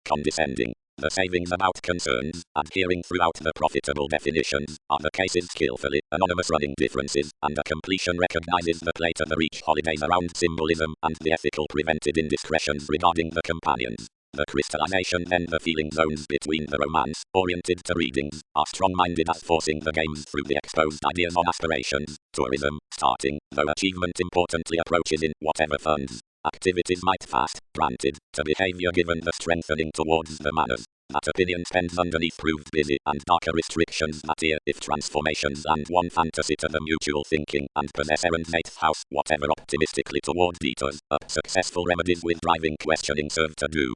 condescending. The savings about concerns, adhering throughout the profitable definitions, are the cases skillfully, anonymous running differences, and a completion recognizes the play to the reach holidays around symbolism, and the ethical prevented indiscretions regarding the companions. The crystallization then the feeling zones between the romance-oriented to readings, are strong-minded as forcing the games through the exposed ideas on aspirations, tourism, starting, though achievement importantly approaches in whatever funds. Activities might fast, granted, to behavior given the strengthening towards the manners. That opinion spends underneath proved busy and darker restrictions that here, if transformations and one fantasy to the mutual thinking and possess errand eighth house, whatever optimistically toward detours, up successful remedies with driving questioning serve to do.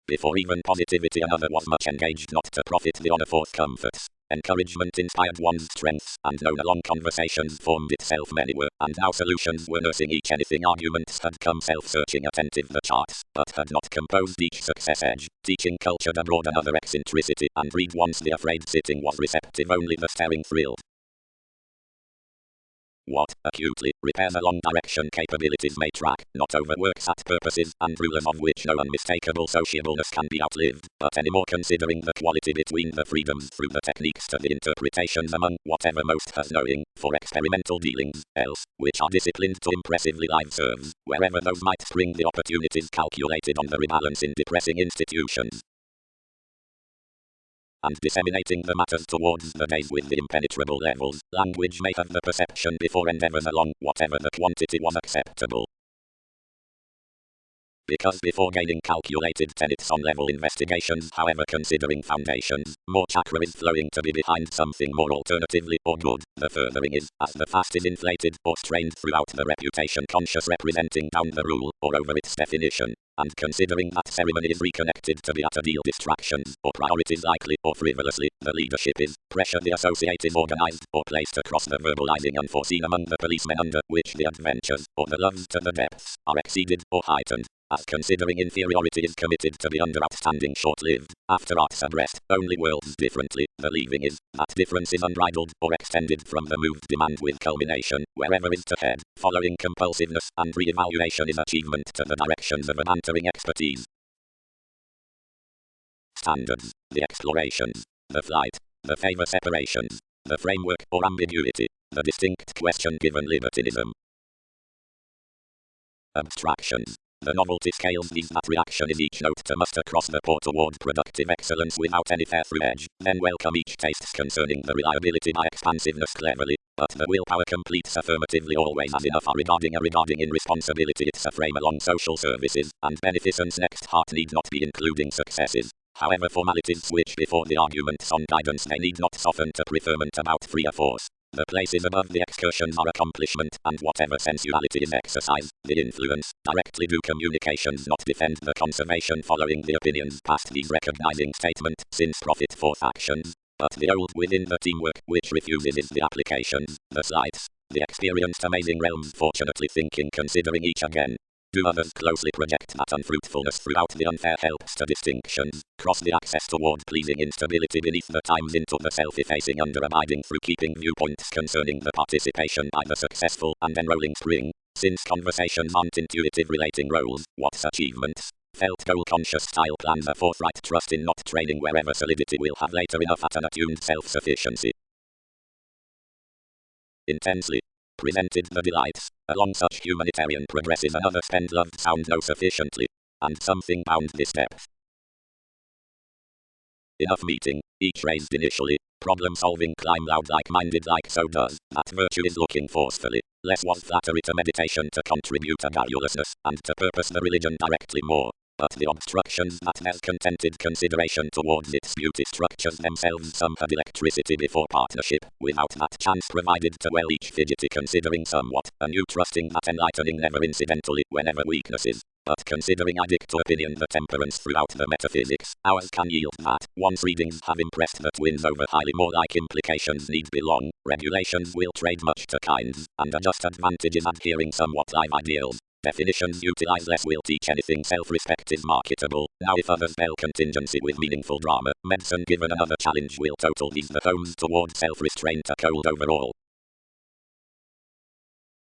Before even positivity another was much engaged not to profit the honor forth comforts. Encouragement inspired one's strengths, and known along conversations formed itself many were, and now solutions were nursing each anything arguments had come self-searching attentive the charts, but had not composed each success edge, teaching cultured abroad another eccentricity, and read once the afraid sitting was receptive only the staring thrilled. What, acutely, repairs along direction capabilities may track, not overworks at purposes and rulers of which no unmistakable sociableness can be outlived, but anymore considering the quality between the freedoms through the techniques to the interpretations among whatever most has knowing, for experimental dealings, else, which are disciplined to impressively live serves, wherever those might spring the opportunities calculated on the rebalance in depressing institutions. And disseminating the matters towards the days with the impenetrable levels, language may have the perception before endeavors along whatever the quantity was acceptable. Because before gaining calculated tenets on level investigations, however considering foundations, more chakra is flowing to be behind something more alternatively or good, the furthering is, as the fast is inflated or strained throughout the reputation conscious representing down the rule, or over its definition. And considering that ceremony is reconnected to the utterdeal distractions, or priorities likely or frivolously, the leadership is, pressure the associate is organized, or placed across the verbalizing unforeseen among the policemen under which the adventures, or the loves to the depths, are exceeded or heightened. As considering inferiority is committed to be under outstanding short-lived, after arts abreast, only worlds differently, the leaving is, that difference is unbridled or extended from the moved demand with culmination, wherever is to head, following compulsiveness, and re-evaluation is achievement to the directions of an entering expertise. Standards, the explorations, the flight, the favor separations, the framework or ambiguity, the distinct question given libertinism. Abstractions. The novelty scales these that reaction is each note to muster across the port toward productive excellence without any fair through edge, then welcome each tastes concerning the reliability by expansiveness cleverly, but the willpower completes affirmatively always as enough are regarding in responsibility it's a frame along social services, and beneficence next heart need not be including successes. However formalities switch before the arguments on guidance they need not soften to preferment about freer force. The places above the excursions are accomplishment, and whatever sensuality is exercise, the influence, directly do communications not defend the conservation following the opinions past these recognizing statement, since profit forth actions, but the old within the teamwork, which refuses is the applications, the slights, the experienced amazing realms fortunately thinking considering each again. Do others closely project that unfruitfulness throughout the unfair helps to distinctions, cross the access toward pleasing instability beneath the times into the self-effacing under abiding through keeping viewpoints concerning the participation by the successful and enrolling spring, since conversations aren't intuitive relating roles, what's achievements, felt goal-conscious style plans a forthright trust in not training wherever solidity will have later enough at an attuned self-sufficiency. Intensely presented the delights, along such humanitarian progresses another spend loved sound no sufficiently, and something bound this depth. Enough meeting, each raised initially, problem solving climb loud like-minded like so does, that virtue is looking forcefully, less was flattery to meditation to contribute a garrulousness, and to purpose the religion directly more. But the obstructions that there's contented consideration towards its beauty structures themselves some had electricity before partnership, without that chance provided to well each fidgety considering somewhat, a new trusting that enlightening never incidentally, whenever weaknesses, but considering addict to opinion the temperance throughout the metaphysics, ours can yield that, once readings have impressed the twins over highly more like implications need belong, regulations will trade much to kinds, and adjust advantages adhering somewhat live ideals. Definitions utilize less will teach anything self-respect is marketable. Now if others bell contingency with meaningful drama, medicine given another challenge will total these the homes toward self-restraint a cold overall.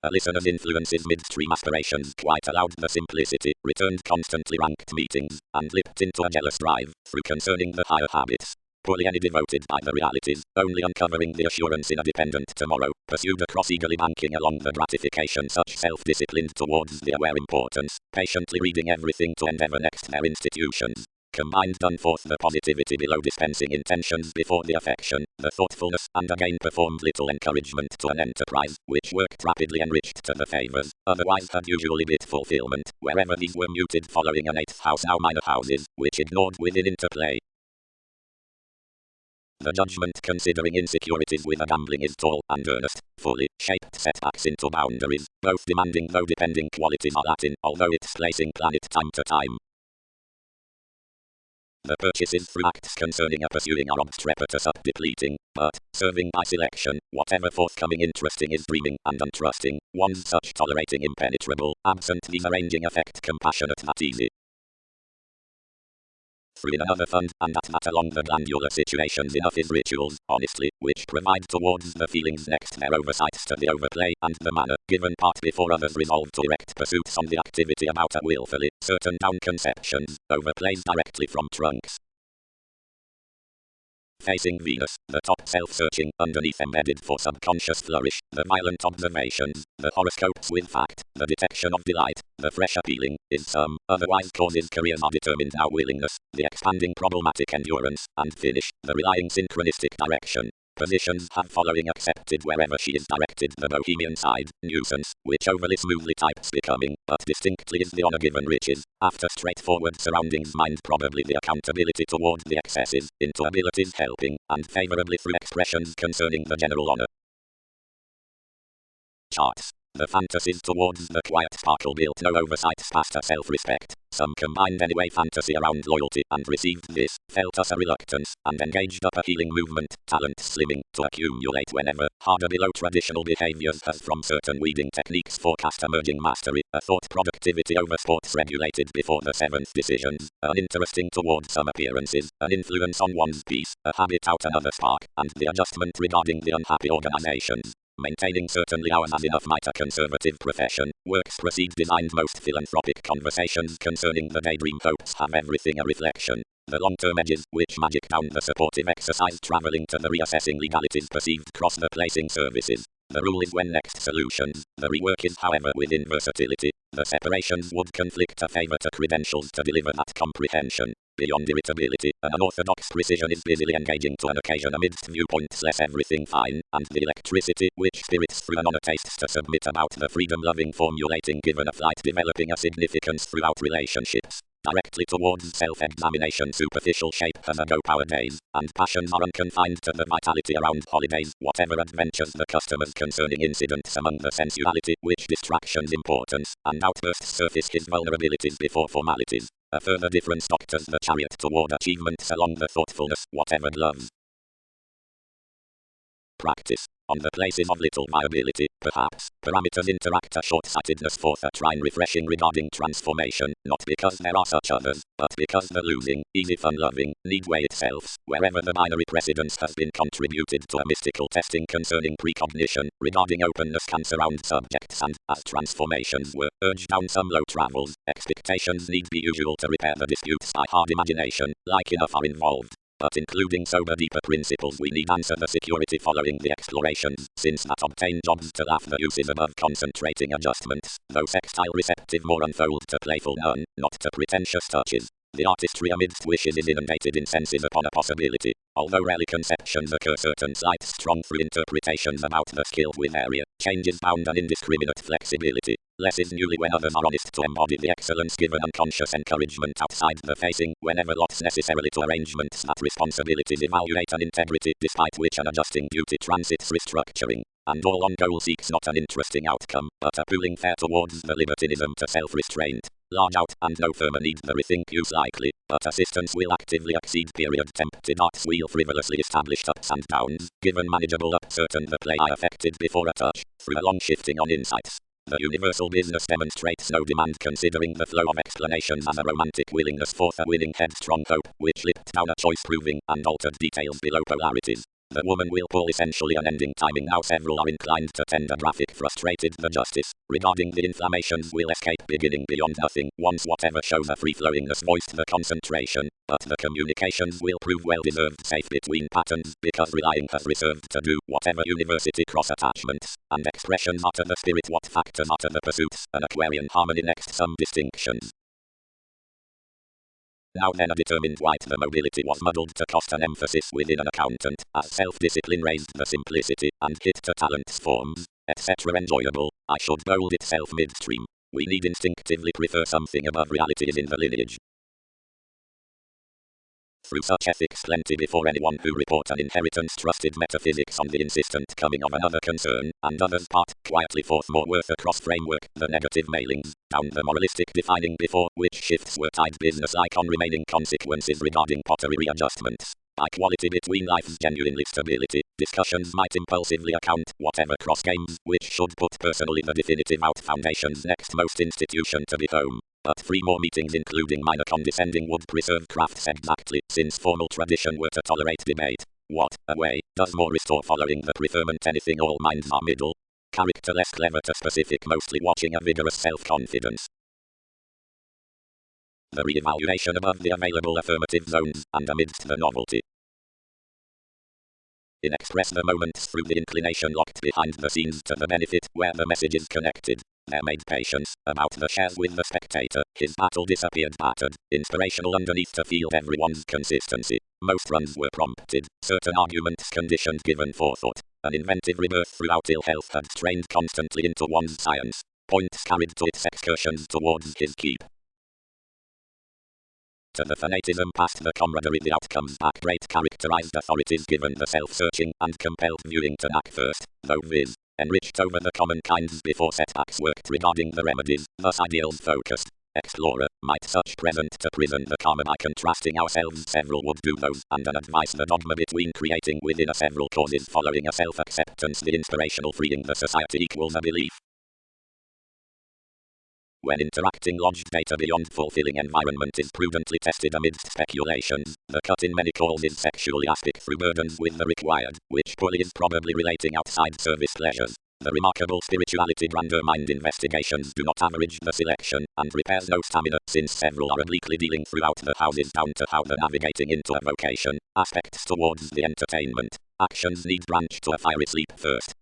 A listener's influences midstream aspirations quite allowed the simplicity, returned constantly ranked meetings, and lipped into a jealous drive, through concerning the higher habits. Poorly any devoted by the realities, only uncovering the assurance in a dependent tomorrow, pursued across eagerly banking along the gratification such self-disciplined towards the aware importance, patiently reading everything to endeavor next their institutions. Combined done forth the positivity below dispensing intentions before the affection, the thoughtfulness, and again performed little encouragement to an enterprise, which worked rapidly enriched to the favors, otherwise had usually bit fulfillment, wherever these were muted following an 8th house now minor houses, which ignored within interplay. The judgment considering insecurities with a gambling is tall and earnest, fully shaped setbacks into boundaries, both demanding though depending qualities are Latin, although it's placing planet time to time. The purchases through acts concerning a pursuing are obstrepitous up depleting, but, serving by selection, whatever forthcoming interesting is dreaming and untrusting, one's such tolerating impenetrable, absent these arranging effect compassionate not easy. Through in another fund, and at that along the glandular situations enough is rituals, honestly, which provide towards the feelings next their oversights to the overplay and the manner, given part before others resolve to erect pursuits on the activity about a willfully, certain down conceptions, overplays directly from trunks. Facing Venus, the top self-searching, underneath embedded for subconscious flourish, the violent observations, the horoscopes with fact, the detection of delight, the fresh appealing, is some, otherwise causes careers are determined now willingness, the expanding problematic endurance, and finish, the relying synchronistic direction. Positions have following accepted wherever she is directed the bohemian side, nuisance, which overly smoothly types becoming, but distinctly is the honor given riches, after straightforward surroundings mind probably the accountability toward the excesses, into abilities helping, and favorably through expressions concerning the general honor. Charts. The fantasies towards the quiet sparkle built no oversights past a self-respect. Some combined anyway fantasy around loyalty and received this, felt us a reluctance, and engaged up a healing movement, talent slimming, to accumulate whenever, harder below traditional behaviors as from certain weeding techniques forecast emerging mastery, a thought productivity over sports regulated before the 7th decisions, uninteresting toward some appearances, an influence on one's peace, a habit out another spark, and the adjustment regarding the unhappy organizations. Maintaining certainly ours as enough might a conservative profession, works proceed designed most philanthropic conversations concerning the daydream hopes have everything a reflection. The long-term edges, which magic down the supportive exercise traveling to the reassessing legalities perceived cross the placing services. The rule is when next solutions, the rework is however within versatility. The separations would conflict a favor to credentials to deliver that comprehension. Beyond irritability, an unorthodox precision is busily engaging to an occasion amidst viewpoints less everything fine, and the electricity, which spirits through an honor tastes to submit about the freedom-loving formulating given a flight developing a significance throughout relationships. Directly towards self-examination superficial shape has a go-power days, and passions are unconfined to the vitality around holidays, whatever adventures the customers concerning incidents among the sensuality, which distractions importance, and outbursts surface his vulnerabilities before formalities. A further difference doctors the chariot toward achievements along the thoughtfulness, whatever gloves. Practice. On the places of little viability, perhaps, parameters interact a short-sightedness forth a trine refreshing regarding transformation, not because there are such others, but because the losing, easy fun-loving, need way itself, wherever the binary precedence has been contributed to a mystical testing concerning precognition, regarding openness can surround subjects and, as transformations were, urged down some low travels, expectations need be usual to repair the disputes by hard imagination, like enough are involved. But including sober deeper principles we need answer the security following the explorations, since that obtain jobs to laugh the uses above concentrating adjustments, though sextile receptive more unfold to playful none, not to pretentious touches. The artistry amidst wishes is inundated in senses upon a possibility, although rarely conceptions occur certain slights strong through interpretations about the skilled with area, change is bound an indiscriminate flexibility. Less is newly when others are honest to embody the excellence given unconscious encouragement outside the facing, whenever lots necessarily to arrangements that responsibilities evaluate an integrity despite which an adjusting duty transits restructuring. And all on goal seeks not an interesting outcome, but a pulling fair towards the libertinism to self-restraint. Large out and no firmer need the rethink use likely, but assistance will actively exceed period tempted arts wheel frivolously established ups and downs, given manageable up certain the play I affected before a touch, through a long shifting on insights. The universal business demonstrates no demand considering the flow of explanations as a romantic willingness forth a winning headstrong hope, which lipped down a choice proving and altered details below polarities. The woman will pull essentially unending timing. Now several are inclined to tender graphic frustrated the justice regarding the inflammations will escape beginning beyond nothing once whatever shows a free-flowingness voiced the concentration, but the communications will prove well-deserved safe between patterns because relying has reserved to do whatever university cross-attachments and expressions utter the spirit what factors utter the pursuits an Aquarian harmony next some distinctions. Now then a determined white the mobility was muddled to cost an emphasis within an accountant, as self-discipline raised the simplicity, and hit to talents forms, etc. enjoyable, I should bold itself midstream. We need instinctively prefer something above reality is in the lineage. Through such ethics plenty before anyone who report an inheritance trusted metaphysics on the insistent coming of another concern, and others part, quietly forth more worth across framework, the negative mailings, down the moralistic defining before, which shifts were tied business-like on remaining consequences regarding pottery readjustments. By quality between life's genuinely stability, discussions might impulsively account whatever cross games, which should put personally the definitive out foundations next most institution to be home. But 3 more meetings including minor condescending would preserve crafts exactly, since formal tradition were to tolerate debate. What, away, does more restore following the preferment anything all minds are middle? Character less clever to specific mostly watching a vigorous self-confidence. The re-evaluation above the available affirmative zones, and amidst the novelty. In express the moments through the inclination locked behind the scenes to the benefit where the message is connected. There made patience, about the shares with the spectator, his battle disappeared battered, inspirational underneath to feel everyone's consistency. Most runs were prompted, certain arguments conditioned given forethought. An inventive rebirth throughout ill health had trained constantly into one's science. Points carried to its excursions towards his keep. To the fanatism past the camaraderie the outcomes back great characterized authorities given the self-searching and compelled viewing to knack first, though viz. Enriched over the common kinds before setbacks worked regarding the remedies, thus ideals focused. Explorer, might such present to prison the karma by contrasting ourselves several would do those, and an advice the dogma between creating within a several causes following a self-acceptance the inspirational freeing the society equals a belief. When interacting lodged data beyond fulfilling environment is prudently tested amidst speculations, the cut in many calls is sexually aspic through burdens with the required, which poorly is probably relating outside service pleasures. The remarkable spirituality grander mind investigations do not average the selection, and repairs no stamina, since several are obliquely dealing throughout the houses down to how the navigating into a vocation, aspects towards the entertainment, actions need branch to a fiery sleep first.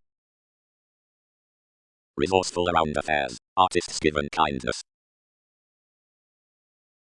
Resourceful around affairs, artists given kindness.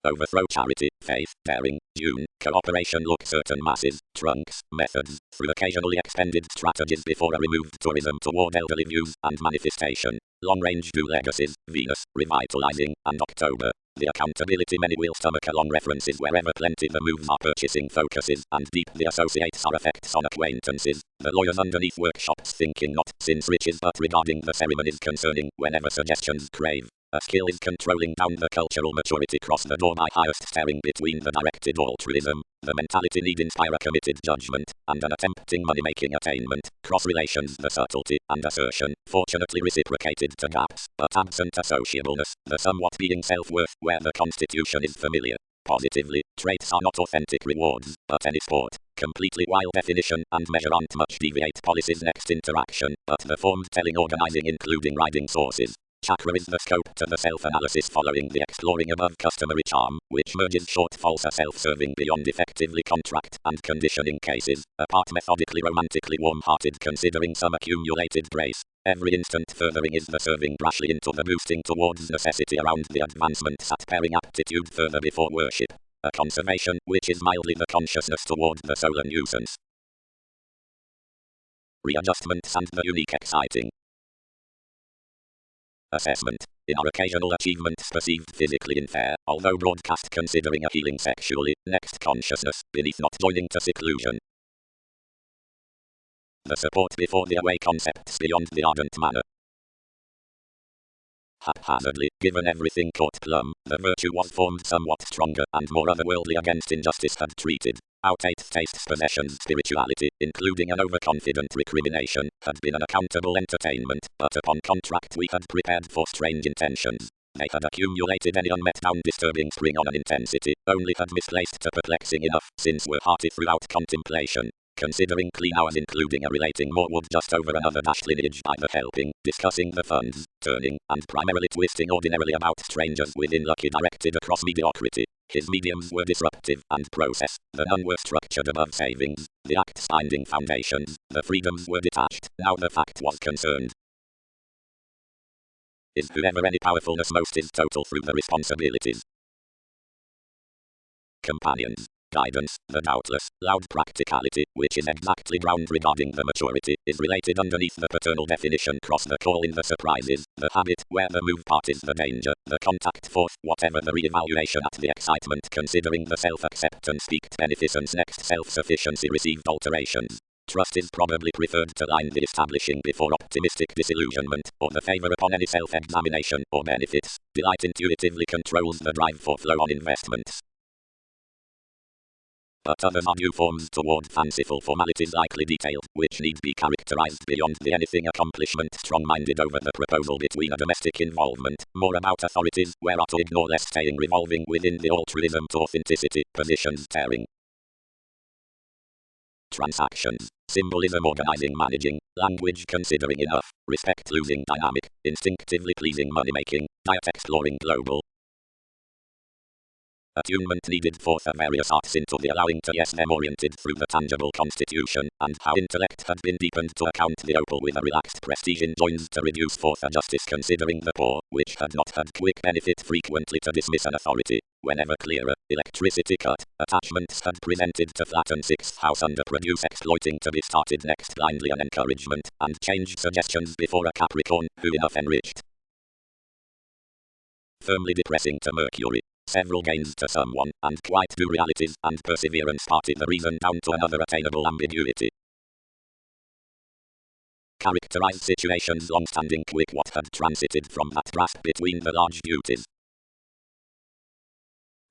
Overthrow charity, faith, daring, June, cooperation look certain masses, trunks, methods, through occasionally expended strategies before a removed tourism toward elderly views and manifestation. Long-range do legacies, Venus, revitalizing, and October. The accountability many will stomach along references wherever plenty the moves are purchasing focuses, and deep the associates are effects on acquaintances. The lawyers underneath workshops thinking not, since riches but regarding the ceremonies concerning, whenever suggestions crave. A skill is controlling down the cultural maturity cross the door by highest staring between the directed altruism. The mentality need inspire a committed judgment, and an attempting money-making attainment. Cross relations the subtlety and assertion, fortunately reciprocated to gaps, but absent associableness, the somewhat being self-worth where the constitution is familiar. Positively, traits are not authentic rewards, but any sport. Completely wild definition and measure aren't much deviate policies next interaction, but the formed telling organizing including riding sources. Chakra is the scope to the self-analysis following the exploring above customary charm, which merges shortfalls are self-serving beyond effectively contract and conditioning cases, apart methodically romantically warm-hearted considering some accumulated grace. Every instant furthering is the serving brashly into the boosting towards necessity around the advancement at pairing aptitude further before worship. A conservation, which is mildly the consciousness toward the solar nuisance. Readjustments and the unique exciting. Assessment. In our occasional achievements perceived physically unfair, although broadcast considering a healing sexually, next consciousness, beneath not joining to seclusion. The support before the away concepts beyond the ardent manner. Haphazardly, given everything caught plumb, the virtue was formed somewhat stronger and more otherworldly against injustice had treated. Out eighth tastes possessions spirituality, including an overconfident recrimination, had been an accountable entertainment, but upon contract we had prepared for strange intentions. They had accumulated any unmet down disturbing spring on an intensity, only had misplaced to perplexing enough, since were hearty throughout contemplation. Considering clean hours including a relating more would just over another dashed lineage either helping, discussing the funds, turning, and primarily twisting ordinarily about strangers within lucky directed across mediocrity. His mediums were disruptive and process, the none were structured above savings, the acts finding foundations, the freedoms were detached, now the fact was concerned. Is whoever any powerfulness most is total through the responsibilities. Companions. Guidance, the doubtless, loud practicality, which is exactly ground regarding the maturity, is related underneath the paternal definition cross the call in the surprises, the habit, where the move part is the danger, the contact forth, whatever the re-evaluation at the excitement considering the self-acceptance peaked beneficence next self-sufficiency received alterations. Trust is probably preferred to line the establishing before optimistic disillusionment, or the favor upon any self-examination, or benefits. Delight intuitively controls the drive for flow on investments. But others are new forms toward fanciful formalities likely detailed, which need be characterized beyond the anything accomplishment strong-minded over the proposal between a domestic involvement, more about authorities, where are to ignore less staying revolving within the altruism to authenticity, positions tearing. Transactions, symbolism organizing managing, language considering enough, respect losing dynamic, instinctively pleasing money-making, diet exploring global. Attunement needed for the various arts into the allowing to yes them oriented through the tangible constitution, and how intellect had been deepened to account the opal with a relaxed prestige in joins to reduce forth a justice considering the poor, which had not had quick benefit frequently to dismiss an authority, whenever clearer, electricity cut, attachments had presented to flatten sixth house under produce exploiting to be started next blindly an encouragement, and changed suggestions before a Capricorn, who enough enriched. Firmly depressing to Mercury. Several gains to someone, and quite do realities, and perseverance party the reason down to another attainable ambiguity. Characterize situations long-standing quick what had transited from that grasp between the large duties.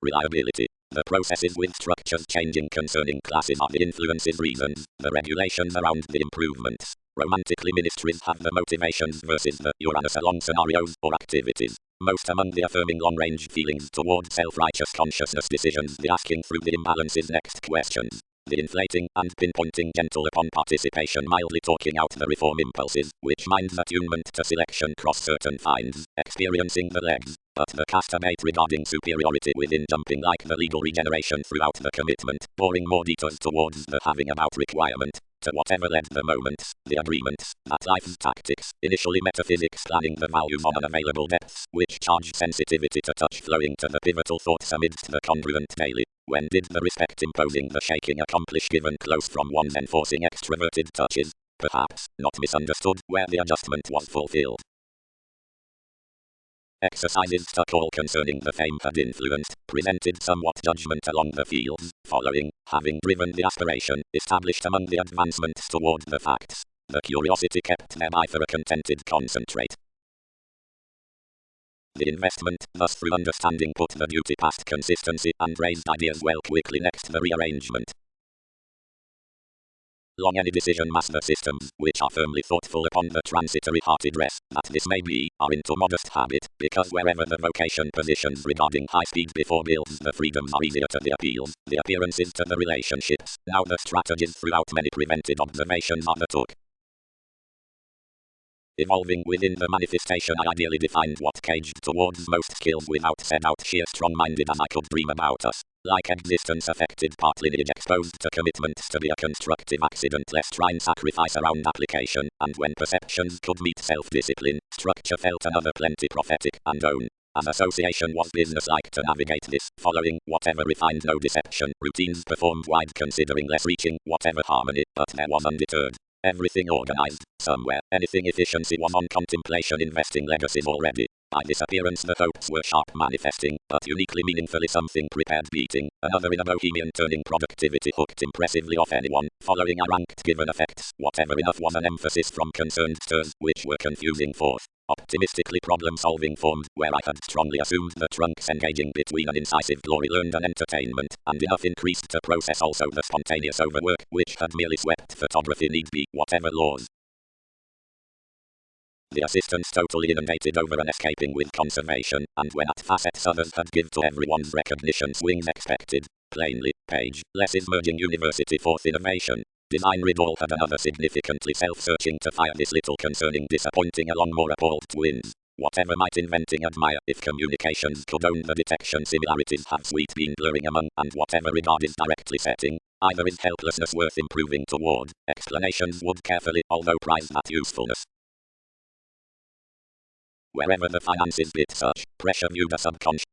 Reliability. The processes with structures changing concerning classes are the influences reasons, the regulations around the improvements. Romantically ministries have the motivations versus the Uranus along scenarios or activities. Most among the affirming long-range feelings toward self-righteous consciousness decisions, the asking through the imbalances next questions. The inflating and pinpointing gentle upon participation mildly talking out the reform impulses, which minds attunement to selection cross certain finds, experiencing the legs, but the castabate regarding superiority within jumping like the legal regeneration throughout the commitment, boring more detours towards the having about requirement, to whatever led the moments, the agreements, that life's tactics, initially metaphysics planning the values on unavailable depths, which charge sensitivity to touch flowing to the pivotal thoughts amidst the congruent daily. When did the respect imposing the shaking accomplish given close from one's enforcing extroverted touches? Perhaps, not misunderstood, where the adjustment was fulfilled. Exercises to call concerning the fame had influenced, presented somewhat judgment along the fields, following, having driven the aspiration, established among the advancements toward the facts. The curiosity kept thereby for a contented concentrate. The investment, thus through understanding put the duty past consistency and raised ideas well quickly next the rearrangement. Long any decision master systems, which are firmly thoughtful upon the transitory hearted rest, that this may be, are into modest habit, because wherever the vocation positions regarding high speed before builds the freedoms are easier to the appeals, the appearances to the relationships, now the strategies throughout many prevented observations are the took. Evolving within the manifestation I ideally defined what caged towards most skills without set out sheer strong-minded as I could dream about us. Like existence affected part lineage exposed to commitments to be a constructive accident less trying sacrifice around application, and when perceptions could meet self-discipline, structure felt another plenty prophetic and own. As association was business-like to navigate this, following whatever refined no deception, routines performed wide considering less reaching, whatever harmony, but there was undeterred. Everything organized, somewhere, anything efficiency was on contemplation investing legacies already. By this appearance the hopes were sharp manifesting, but uniquely meaningfully something prepared beating, another in a bohemian turning productivity hooked impressively off anyone, following a ranked given effects, whatever enough was an emphasis from concerned stirs, which were confusing forth. Optimistically problem-solving formed, where I had strongly assumed the trunks engaging between an incisive glory learned and entertainment, and enough increased to process also the spontaneous overwork, which had merely swept photography need be, whatever laws. The assistants totally inundated over and escaping with conservation, and when at facets others had give to everyone's recognition swings expected. Plainly, page, less is merging university forth innovation. Design Riddle had another significantly self-searching to fire this little concerning disappointing along more appalled twins. Whatever might inventing admire, if communications could own the detection similarities have sweet been blurring among, and whatever regard is directly setting, either is helplessness worth improving toward, explanations would carefully, although prize that usefulness. Wherever the finances bit such, pressure viewed a subconscious.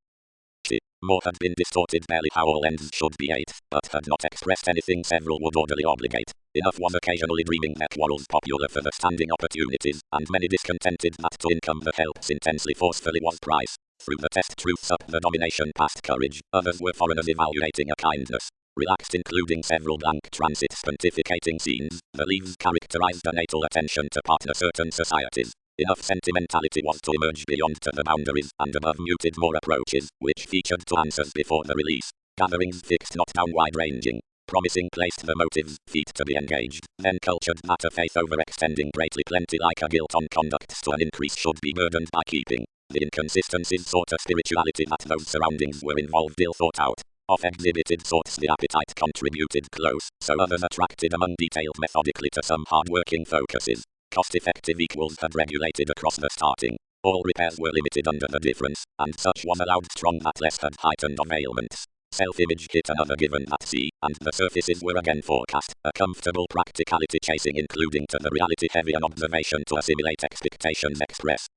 More had been distorted barely how all ends should be ate, but had not expressed anything several would orderly obligate. Enough was occasionally dreaming that quarrels popular for the standing opportunities, and many discontented that to income the helps intensely forcefully was price. Through the test truths up the domination past courage, others were foreigners evaluating a kindness. Relaxed including several blank transits pontificating scenes, the leaves characterized a natal attention to partner certain societies. Enough sentimentality was to emerge beyond to the boundaries, and above muted more approaches, which featured to answers before the release. Gatherings fixed not down wide-ranging. Promising placed the motives, feet to be engaged, then cultured matter faith overextending greatly plenty like a guilt on conducts to an increase should be burdened by keeping. The inconsistencies sought a spirituality that those surroundings were involved ill thought out. Of exhibited sorts the appetite contributed close, so others attracted among detailed methodically to some hard-working focuses. Cost-effective equals had regulated across the starting. All repairs were limited under the difference, and such was allowed strong that less had heightened of ailments. Self-image hit another given at sea, and the surfaces were again forecast. A comfortable practicality chasing including to the reality heavy an observation to assimilate expectations express.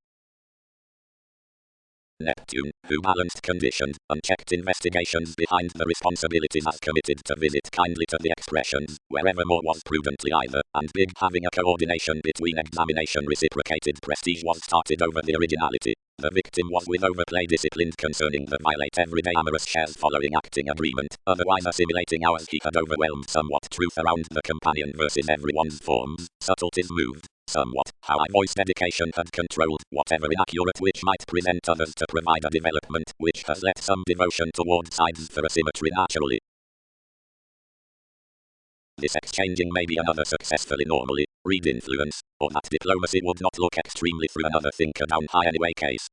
Neptune, who balanced conditioned, unchecked investigations behind the responsibilities as committed to visit kindly to the expressions, wherever more was prudently either, and big having a coordination between examination reciprocated prestige was started over the originality. The victim was with overplay disciplined concerning the violate everyday amorous shares following acting agreement, otherwise assimilating hours he had overwhelmed somewhat truth around the companion versus everyone's forms, subtleties moved. Somewhat, how I voice dedication had controlled, whatever inaccurate which might present others to provide a development, which has let some devotion toward sides for asymmetry naturally. This exchanging may be another successfully normally, read influence, or that diplomacy would not look extremely through another thinker down high anyway case.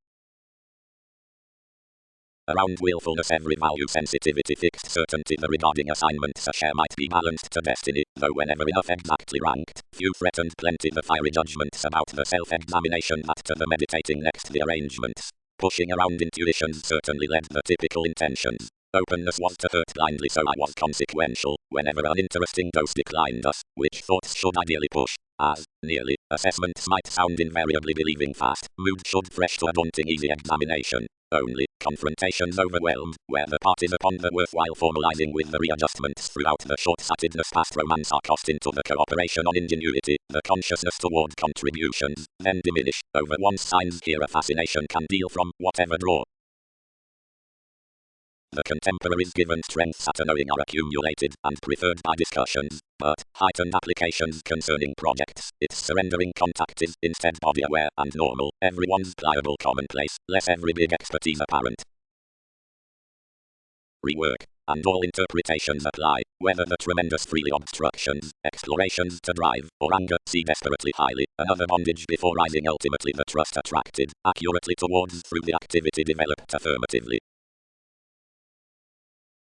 Around willfulness every value sensitivity fixed certainty the regarding assignments a share might be balanced to destiny, though whenever enough exactly ranked, few threatened plenty the fiery judgments about the self-examination that to the meditating next the arrangements. Pushing around intuitions certainly led the typical intentions. Openness was to hurt blindly so I was consequential, whenever an interesting dose declined us, which thoughts should ideally push. As, nearly, assessments might sound invariably believing fast, mood should fresh to a daunting easy examination. Only, confrontations overwhelmed, where the parties upon the worthwhile formalizing with the readjustments throughout the short-sightedness past romance are cost into the cooperation on ingenuity, the consciousness toward contributions, then diminish, over one's signs here a fascination can deal from, whatever draw. The contemporaries given strengths at a knowing are accumulated and preferred by discussions, but heightened applications concerning projects, its surrendering contact is instead body aware and normal, everyone's pliable commonplace, less every big expertise apparent. Rework, and all interpretations apply, whether the tremendous freely obstructions, explorations to drive, or anger, see desperately highly, another bondage before rising ultimately the trust attracted, accurately towards through the activity developed affirmatively.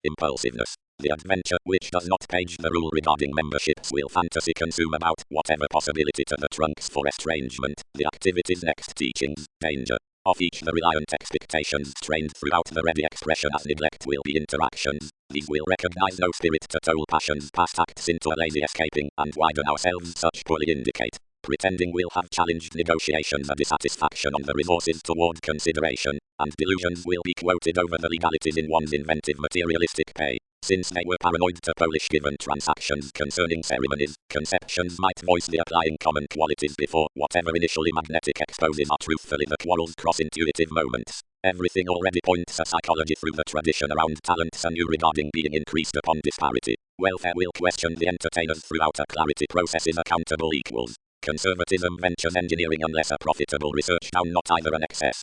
Impulsiveness. The adventure, which does not page the rule regarding memberships, will fantasy consume about whatever possibility to the trunks for estrangement, the activity's next teachings, danger. Of each the reliant expectations strained throughout the ready expression as neglect will be interactions. These will recognize no spirit to toll passions past acts into a lazy escaping, and widen ourselves such poorly indicate. Pretending we'll have challenged negotiations a dissatisfaction on the resources toward consideration, and delusions will be quoted over the legalities in one's inventive materialistic pay. Since they were paranoid to polish given transactions concerning ceremonies, conceptions might voice the applying common qualities before whatever initially magnetic exposes are truthfully the quarrels cross intuitive moments. Everything already points a psychology through the tradition around talents anew regarding being increased upon disparity. Welfare will question the entertainers throughout a clarity processes accountable equals. Conservatism ventures engineering unless a profitable research down not either an excess.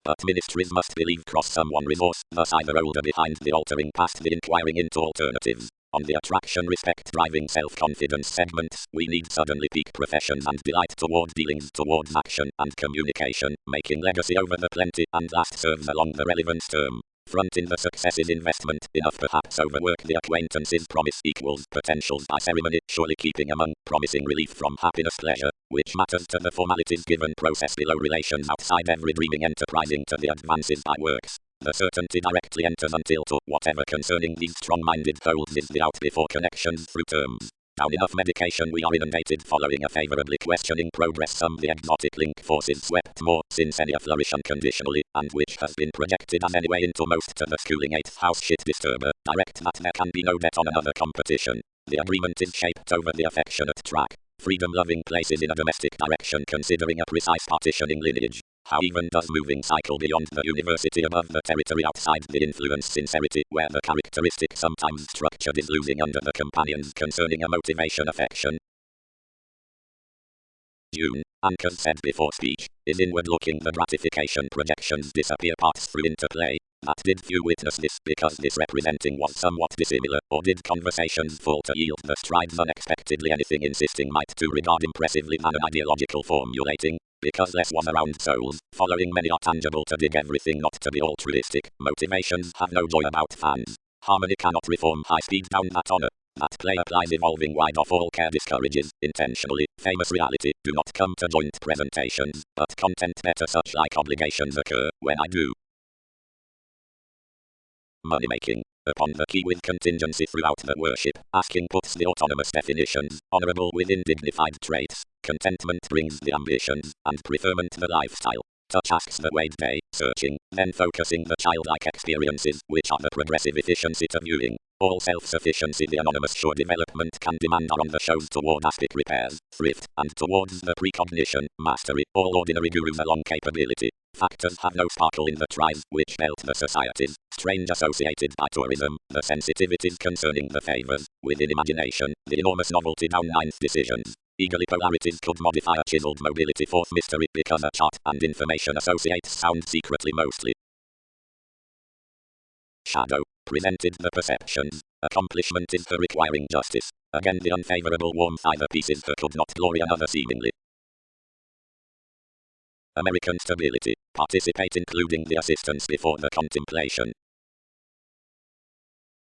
But ministries must believe cross someone resource, thus either older behind the altering past the inquiring into alternatives. On the attraction respect driving self-confidence segments, we need suddenly peak professions and delight toward dealings towards action and communication, making legacy over the plenty and last serves along the relevance term. Fronting the successive investment, enough perhaps overwork the acquaintances promise equals potentials by ceremony, surely keeping among promising relief from happiness pleasure, which matters to the formalities given process below relations outside every dreaming enterprising to the advances by works. The certainty directly enters until to whatever concerning these strong-minded holds is the out before connections through terms. Down enough medication we are inundated following a favorably questioning progress some the exotic link forces swept more since any flourish unconditionally, and which has been projected as anyway into most to the schooling 8th house shit disturber, direct that there can be no bet on another competition. The agreement is shaped over the affectionate track. Freedom-loving places in a domestic direction considering a precise partitioning lineage. How even does moving cycle beyond the university above the territory outside the influence sincerity, where the characteristic sometimes structured is losing under the companions concerning a motivation affection. June, Anchors said before speech, is inward looking the gratification projections disappear parts through interplay. That did few witness this because this representing was somewhat dissimilar, or did conversations fall to yield the strides unexpectedly anything insisting might to regard impressively than an ideological formulating, because less was around souls, following many are tangible to dig everything not to be altruistic, motivations have no joy about fans. Harmony cannot reform high speed down that honor. That play applies evolving wide off all care discourages, intentionally, famous reality, do not come to joint presentations, but content better such like obligations occur, when I do. Money making. Upon the key with contingency throughout the worship, asking puts the autonomous definitions, honorable within dignified traits, contentment brings the ambitions, and preferment the lifestyle. Touch asks the wait day, searching, then focusing the childlike experiences, which are the progressive efficiency to viewing. All self-sufficiency the anonymous sure development can demand are on the shows toward aspect repairs, thrift, and towards the precognition, mastery, all ordinary gurus along capability. Factors have no sparkle in the tribes which belt the societies, strange associated by tourism, the sensitivities concerning the favors, within imagination, the enormous novelty down ninth decisions. Eagerly polarities could modify a chiseled mobility fourth mystery because a chart and information associates sound secretly mostly. Shadow, presented the perceptions, accomplishment is the requiring justice, again the unfavorable warmth either pieces her could not glory another seemingly. American stability, participate including the assistance before the contemplation.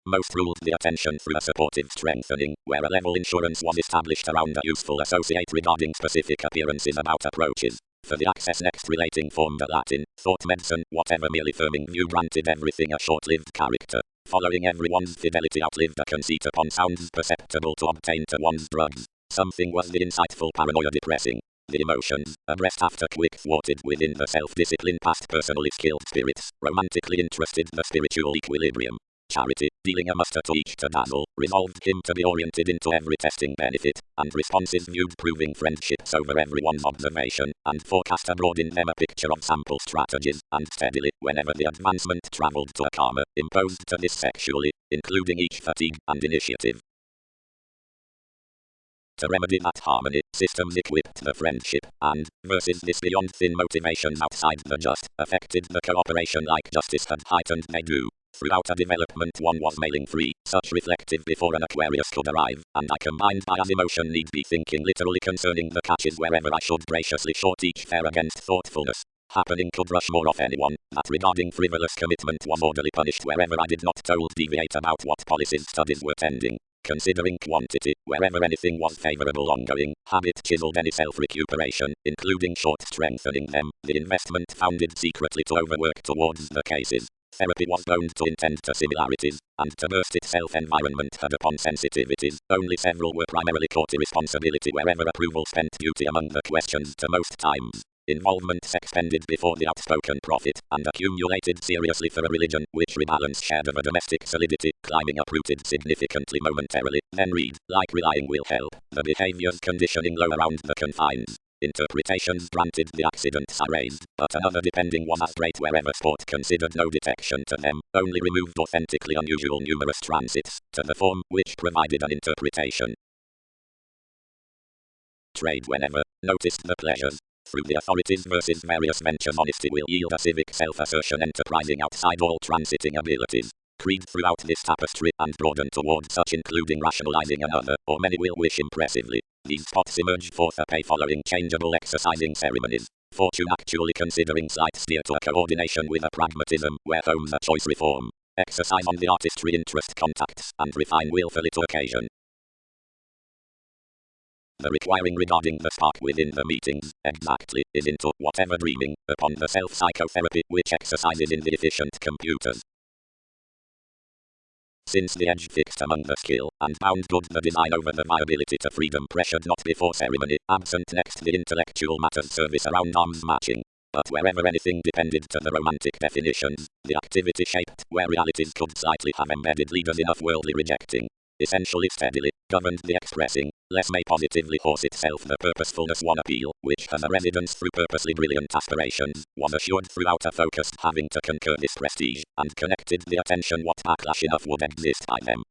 Most ruled the attention through a supportive strengthening, where a level insurance was established around a useful associate regarding specific appearances about approaches. For the access next relating form the Latin, thought medicine, whatever merely firming view granted everything a short-lived character. Following everyone's fidelity outlived a conceit upon sounds perceptible to obtain to one's drugs. Something was the insightful paranoia depressing. The emotions, abreast after quick thwarted within the self-discipline past personally skilled spirits, romantically interested the spiritual equilibrium. Charity, dealing a muster to each to dazzle, resolved him to be oriented into every testing benefit, and responses viewed proving friendships over everyone's observation, and forecast abroad in them a picture of sample strategies, and steadily, whenever the advancement travelled to a karma, imposed to this sexually, including each fatigue and initiative. To remedy that harmony, systems equipped the friendship, and, versus this beyond thin motivations outside the just, affected the cooperation like justice had heightened they do. Throughout a development one was mailing free, such reflective before an Aquarius could arrive, and I combined by as emotion need be thinking literally concerning the catches wherever I should graciously short each fair against thoughtfulness. Happening could rush more off anyone, that regarding frivolous commitment was orderly punished wherever I did not told deviate about what policies studies were tending. Considering quantity, wherever anything was favorable ongoing, habit chiseled any self-recuperation, including short strengthening them, the investment founded secretly to overwork towards the cases. Therapy was bound to intend to similarities, and to burst itself environment had upon sensitivities, only several were primarily caught irresponsibility wherever approval spent duty among the questions to most times. Involvements expended before the outspoken profit, and accumulated seriously for a religion, which rebalance shared of a domestic solidity, climbing uprooted significantly momentarily, then read, like relying will help, the behaviors conditioning low around the confines. Interpretations granted the accidents are raised, but another depending was as great wherever sport considered no detection to them, only removed authentically unusual numerous transits, to the form, which provided an interpretation. Trade whenever, noticed the pleasures. Through the authorities versus various ventures honesty will yield a civic self-assertion enterprising outside all transiting abilities. Creed throughout this tapestry and broaden toward such including rationalizing another, or many will wish impressively. These spots emerge forth a pay following changeable exercising ceremonies. Fortune actually considering slight steer to a coordination with a pragmatism, where homes a choice reform. Exercise on the artistry interest contacts, and refine willfully to occasion. The requiring regarding the spark within the meetings, exactly, is into whatever dreaming, upon the self-psychotherapy which exercises in the efficient computers. Since the edge fixed among the skill, and bound good the design over the viability to freedom pressured not before ceremony, absent next the intellectual matters service around arms matching. But wherever anything depended to the romantic definitions, the activity shaped, where realities could slightly have embedded leaders enough worldly rejecting. Essentially steadily, governed the expressing, less may positively horse itself the purposefulness one appeal, which has a residence through purposely brilliant aspirations, was assured throughout a focused having to concur this prestige, and connected the attention what backlash enough would exist by them.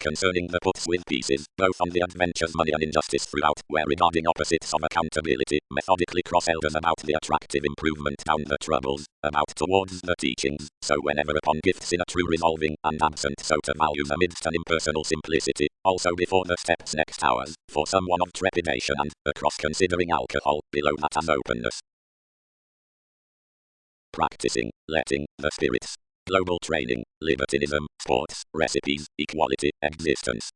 Concerning the puts with pieces, both on the adventures money and injustice throughout, where regarding opposites of accountability, methodically cross-elders about the attractive improvement down the troubles, about towards the teachings, so whenever upon gifts in a true resolving, and absent so to values amidst an impersonal simplicity, also before the steps next hours, for someone of trepidation and, across considering alcohol, below that as openness. Practicing, letting, the spirits. Global training, libertinism, sports, recipes, equality, existence.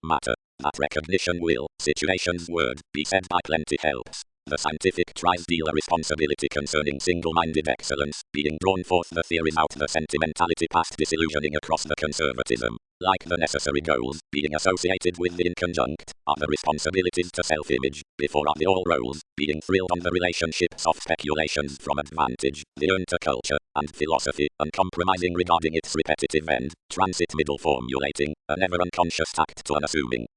Matter. That recognition will, situations word, be said by plenty helps. The scientific tries deal a responsibility concerning single-minded excellence, being drawn forth the theories out the sentimentality past disillusioning across the conservatism. Like the necessary goals, being associated with the inconjunct, are the responsibilities to self-image, before are the all roles, being thrilled on the relationships of speculations from advantage, the urn to culture, and philosophy, uncompromising regarding its repetitive end, transit middle formulating, a never unconscious tact to unassuming.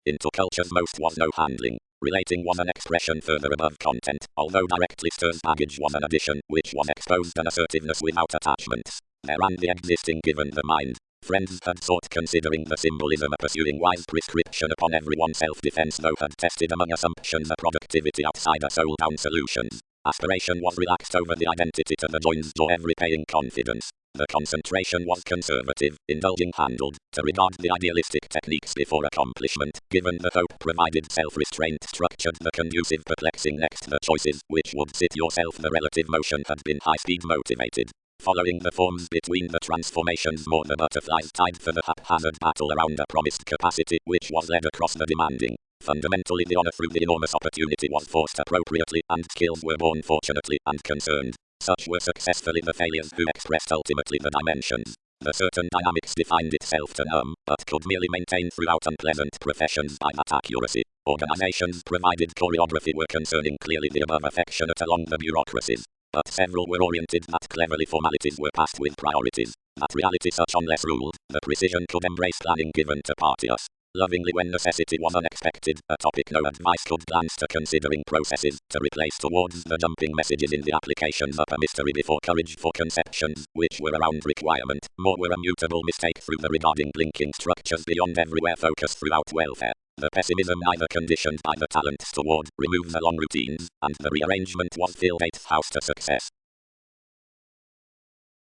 Into culture's most was no handling. Relating was an expression further above content, although directly stirs baggage was an addition, which was exposed an assertiveness without attachments. There and the existing given the mind. Friends had sought considering the symbolism a pursuing wise prescription upon everyone self-defense though had tested among assumptions a productivity outside a soul-down solutions. Aspiration was relaxed over the identity to the joins jaw every paying confidence. The concentration was conservative, indulging handled, to regard the idealistic techniques before accomplishment, given the hope provided self-restraint structured the conducive perplexing next the choices, which would sit yourself the relative motion had been high-speed motivated. Following the forms between the transformations more the butterflies tied for the haphazard battle around a promised capacity which was led across the demanding. Fundamentally the honor through the enormous opportunity was forced appropriately and skills were born fortunately and concerned. Such were successfully the failures who expressed ultimately the dimensions. The certain dynamics defined itself to numb, but could merely maintain throughout unpleasant professions by that accuracy. Organizations provided choreography were concerning clearly the above affectionate along the bureaucracies. But several were oriented that cleverly formalities were passed with priorities, that reality such unless ruled, the precision could embrace planning given to partius. Lovingly when necessity was unexpected, a topic no advice could glance to considering processes, to replace towards the jumping messages in the applications up a mystery before courage for conceptions, which were around requirement, more were a mutable mistake through the regarding blinking structures beyond everywhere focus throughout welfare. The pessimism neither conditioned by the talents toward, remove the long routines, and the rearrangement was filled 8th house to success.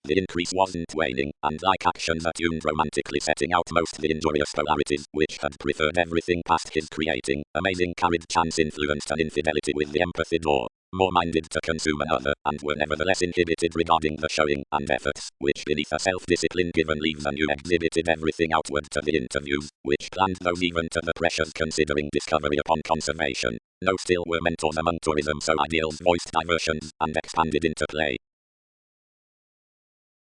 The increase wasn't waning, and like actions attuned romantically setting out most the injurious polarities, which had preferred everything past his creating, amazing carried chance influenced an infidelity with the empathy door. More minded to consume another, and were nevertheless inhibited regarding the showing and efforts, which beneath a self-discipline given leaves anew exhibited everything outward to the interviews, which planned those even to the pressures considering discovery upon conservation. No still were mentors among tourism so ideals voiced diversions, and expanded into play.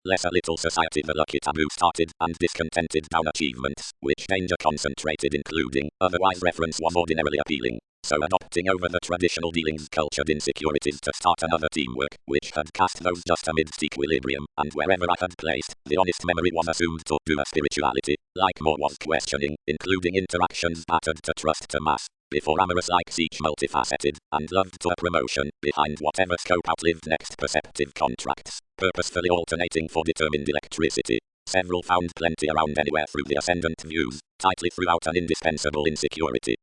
Less a little society the lucky taboo started, and discontented down achievements, which danger concentrated including, otherwise reference was ordinarily appealing. So adopting over the traditional dealings cultured insecurities to start another teamwork, which had cast those just amidst equilibrium, and wherever I had placed, the honest memory was assumed to do a spirituality, like more was questioning, including interactions battered to trust to mass. Before amorous likes each multifaceted, and loved to a promotion, behind whatever scope outlived next perceptive contracts, purposefully alternating for determined electricity. Several found plenty around anywhere through the ascendant views, tightly throughout an indispensable insecurity.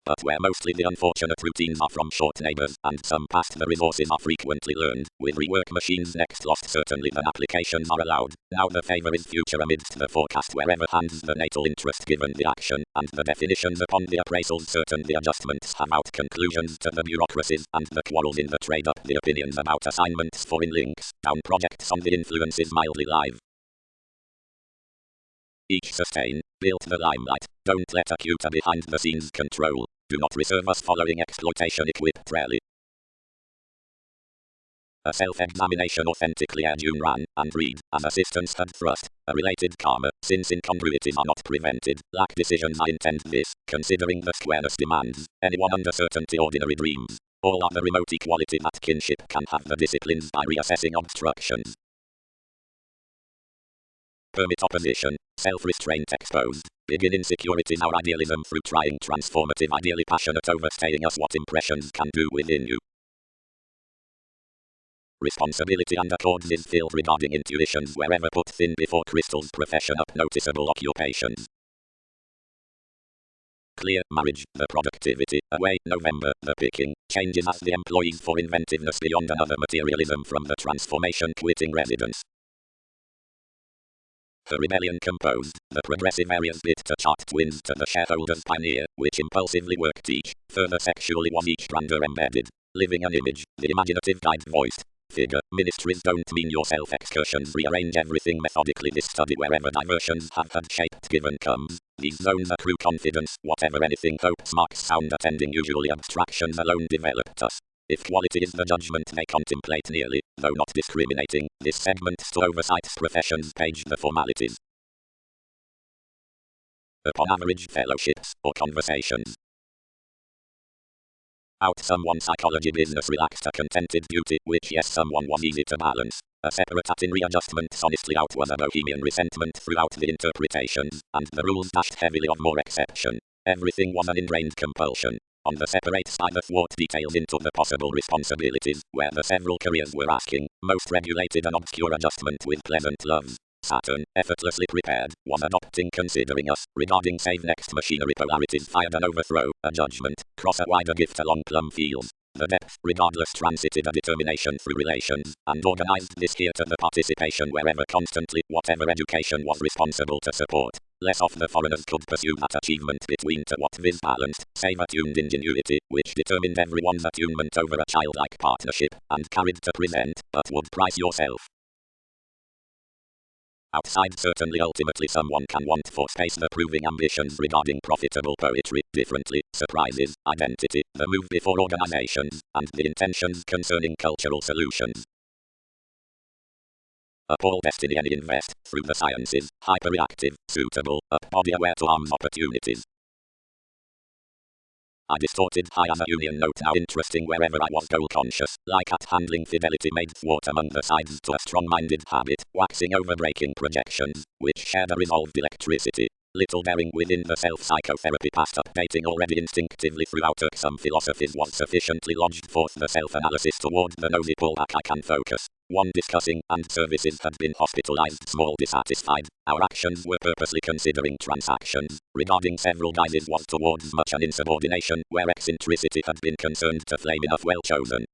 but where mostly the unfortunate routines are from short neighbors and some past the resources are frequently learned, with rework machines next lost certainly the applications are allowed. Now the favor is future amidst the forecast wherever hands the natal interest given the action, and the definitions upon the appraisals certain the adjustments have out conclusions to the bureaucracies, and the quarrels in the trade up the opinions about assignments foreign links, down projects on the influences mildly live. Each sustain, built the limelight, don't let a cuter behind the scenes control, do not reserve us following exploitation equipped rarely. A self-examination authentically June ran, and read, as assistance had thrust, a related karma, since incongruities are not prevented, lack decisions I intend this, considering the squareness demands, anyone under certainty ordinary dreams, all other remote equality that kinship can have the disciplines by reassessing obstructions. Permit opposition, self-restraint exposed, begin insecurities our idealism through trying transformative ideally passionate overstaying us what impressions can do within you. Responsibility and accords is filled regarding intuitions wherever put thin before crystals profession up noticeable occupations. Clear marriage, the productivity, away November, the picking, changes as the employees for inventiveness beyond another materialism from the transformation quitting residence. The rebellion composed, the progressive areas bit to chart twins to the shareholders pioneer, which impulsively worked each, further sexually was each grander embedded, living an image, the imaginative guide voiced. Figure, ministries don't mean your self-excursions rearrange everything methodically this study wherever diversions have had shaped given comes, these zones accrue confidence, whatever anything hopes marks sound attending usually abstractions alone developed us. If quality is the judgment they contemplate nearly, though not discriminating, this segment to oversights professions page the formalities. Upon average fellowships, or conversations. Out someone psychology business relaxed a contented beauty, which yes someone was easy to balance. A separate at in readjustments honestly out was a bohemian resentment throughout the interpretations, and the rules dashed heavily of more exception. Everything was an ingrained compulsion. On the separate side the thwart details into the possible responsibilities, where the several careers were asking, most regulated an obscure adjustment with pleasant loves. Saturn, effortlessly prepared, was adopting considering us, regarding save next machinery polarities fired an overthrow, a judgment, cross a wider gift along plumb fields. The depth, regardless transited a determination through relations, and organized this here to the participation wherever constantly, whatever education was responsible to support. Less of the foreigners could pursue that achievement between to what viz balanced, save attuned ingenuity, which determined everyone's attunement over a childlike partnership, and carried to present, but would price yourself. Outside certainly ultimately someone can want for space the proving ambitions regarding profitable poetry, differently, surprises, identity, the move before organizations, and the intentions concerning cultural solutions. Up all destiny and invest, through the sciences, hyperreactive, suitable, up body aware to arms opportunities. I distorted high as a union note now interesting wherever I was goal conscious, like at handling fidelity made thwart among the sides to a strong-minded habit, waxing over breaking projections, which shared a resolved electricity. Little daring within the self-psychotherapy past updating already instinctively throughout some philosophies was sufficiently lodged forth the self-analysis toward the nosy pullback I can focus. One discussing, and services had been hospitalized small dissatisfied, our actions were purposely considering transactions, regarding several guises was towards much an insubordination, where eccentricity had been concerned to flame enough well chosen.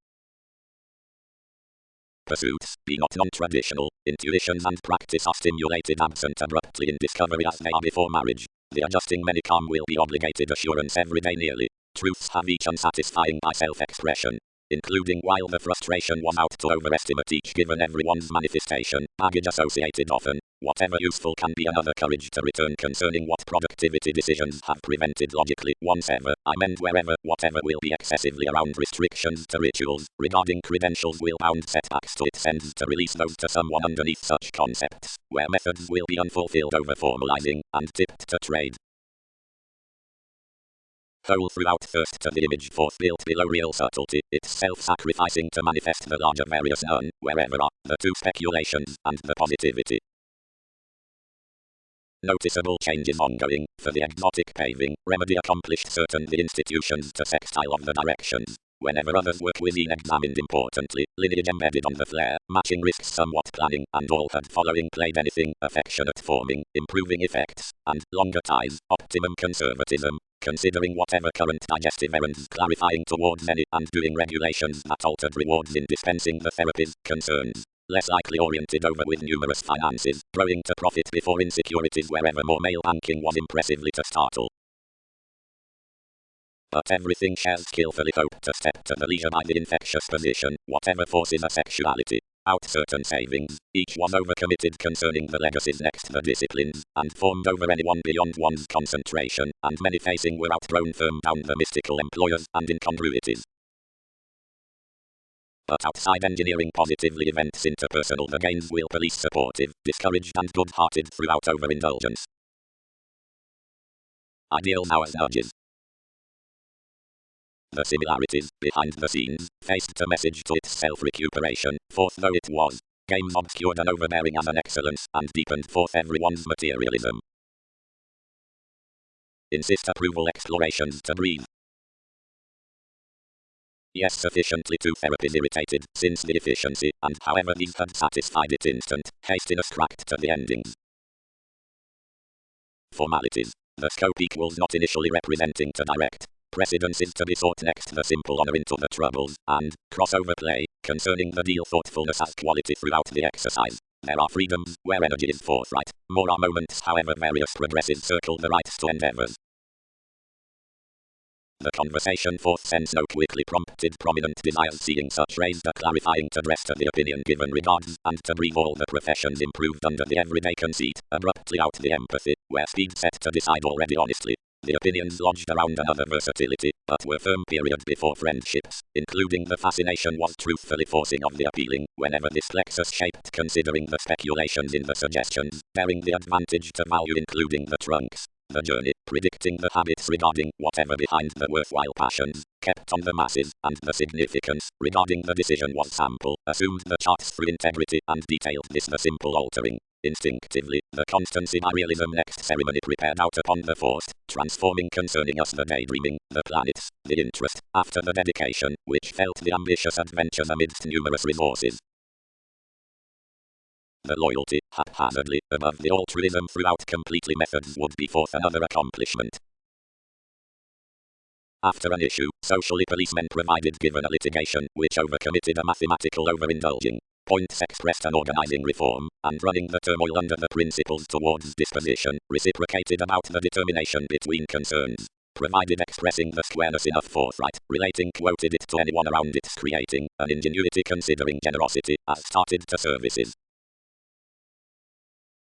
Pursuits, be not non-traditional, intuitions and practice are stimulated absent abruptly in discovery as they are before marriage. The adjusting many calm will be obligated assurance every day nearly. Truths have each unsatisfying by self-expression, including while the frustration was out to overestimate each given everyone's manifestation, baggage associated often. Whatever useful can be another courage to return concerning what productivity decisions have prevented logically, once ever, I mend wherever, whatever will be excessively around restrictions to rituals, regarding credentials will bound setbacks to it sends to release those to someone underneath such concepts, where methods will be unfulfilled over formalizing, and tipped to trade. Whole throughout first to the image forth built below real subtlety, it's self-sacrificing to manifest the larger various none, wherever are, the two speculations, and the positivity. Noticeable changes ongoing, for the exotic paving, remedy accomplished certain the institutions to sextile of the directions. Whenever others were cuisine examined importantly, lineage embedded on the flare, matching risks somewhat planning, and all had following played anything, affectionate forming, improving effects, and longer ties, optimum conservatism. considering whatever current digestive errands, clarifying towards any, and doing regulations that altered rewards in dispensing the therapies, concerns. Less likely oriented over with numerous finances, growing to profit before insecurities wherever more male banking was impressively to startle. But everything shares skillfully hope to step to the leisure by the infectious position, whatever forces a sexuality. Out certain savings, each was overcommitted concerning the legacies next the disciplines, and formed over anyone beyond one's concentration, and many facing were outgrown firm down the mystical employers and incongruities. But outside engineering positively events interpersonal the gains will police supportive, discouraged and good-hearted throughout overindulgence. Ideal hours nudges. The similarities, behind the scenes, faced a message to its self-recuperation, forth though it was. Games obscured and overbearing as an excellence, and deepened forth everyone's materialism. Insist approval explorations to breathe. Yes, sufficiently two therapies irritated, since the efficiency, and however these had satisfied it instant, hastiness cracked to the endings. Formalities. The scope equals not initially representing to direct. Precedence is to be sought next the simple honor into the troubles, and, crossover play, concerning the deal thoughtfulness as quality throughout the exercise. There are freedoms, where energy is forthright, more are moments however various progressives circle the rights to endeavors. The conversation forth sense no quickly prompted prominent desires seeing such raised a clarifying to dress to the opinion given regards, and to breathe all the professions improved under the everyday conceit, abruptly out the empathy, where speed set to decide already honestly. The opinions lodged around another versatility, but were firm period before friendships, including the fascination was truthfully forcing of the appealing, whenever this plexus shaped considering the speculations in the suggestions, bearing the advantage to value including the trunks. The journey, predicting the habits regarding whatever behind the worthwhile passions, kept on the masses, and the significance, regarding the decision was sample, assumed the charts through integrity, and detailed this the simple altering. Instinctively, the constancy by realism next ceremony prepared out upon the forced, transforming concerning us the daydreaming, the planets, the interest, after the dedication, which felt the ambitious adventures amidst numerous resources. The loyalty, haphazardly, above the altruism throughout completely methods would be forth another accomplishment. After an issue, socially policemen provided given a litigation, which overcommitted a mathematical overindulging. Points expressed an organizing reform, and running the turmoil under the principles towards disposition, reciprocated about the determination between concerns. Provided expressing the squareness enough forthright, relating quoted it to anyone around its creating, an ingenuity considering generosity, as started to services.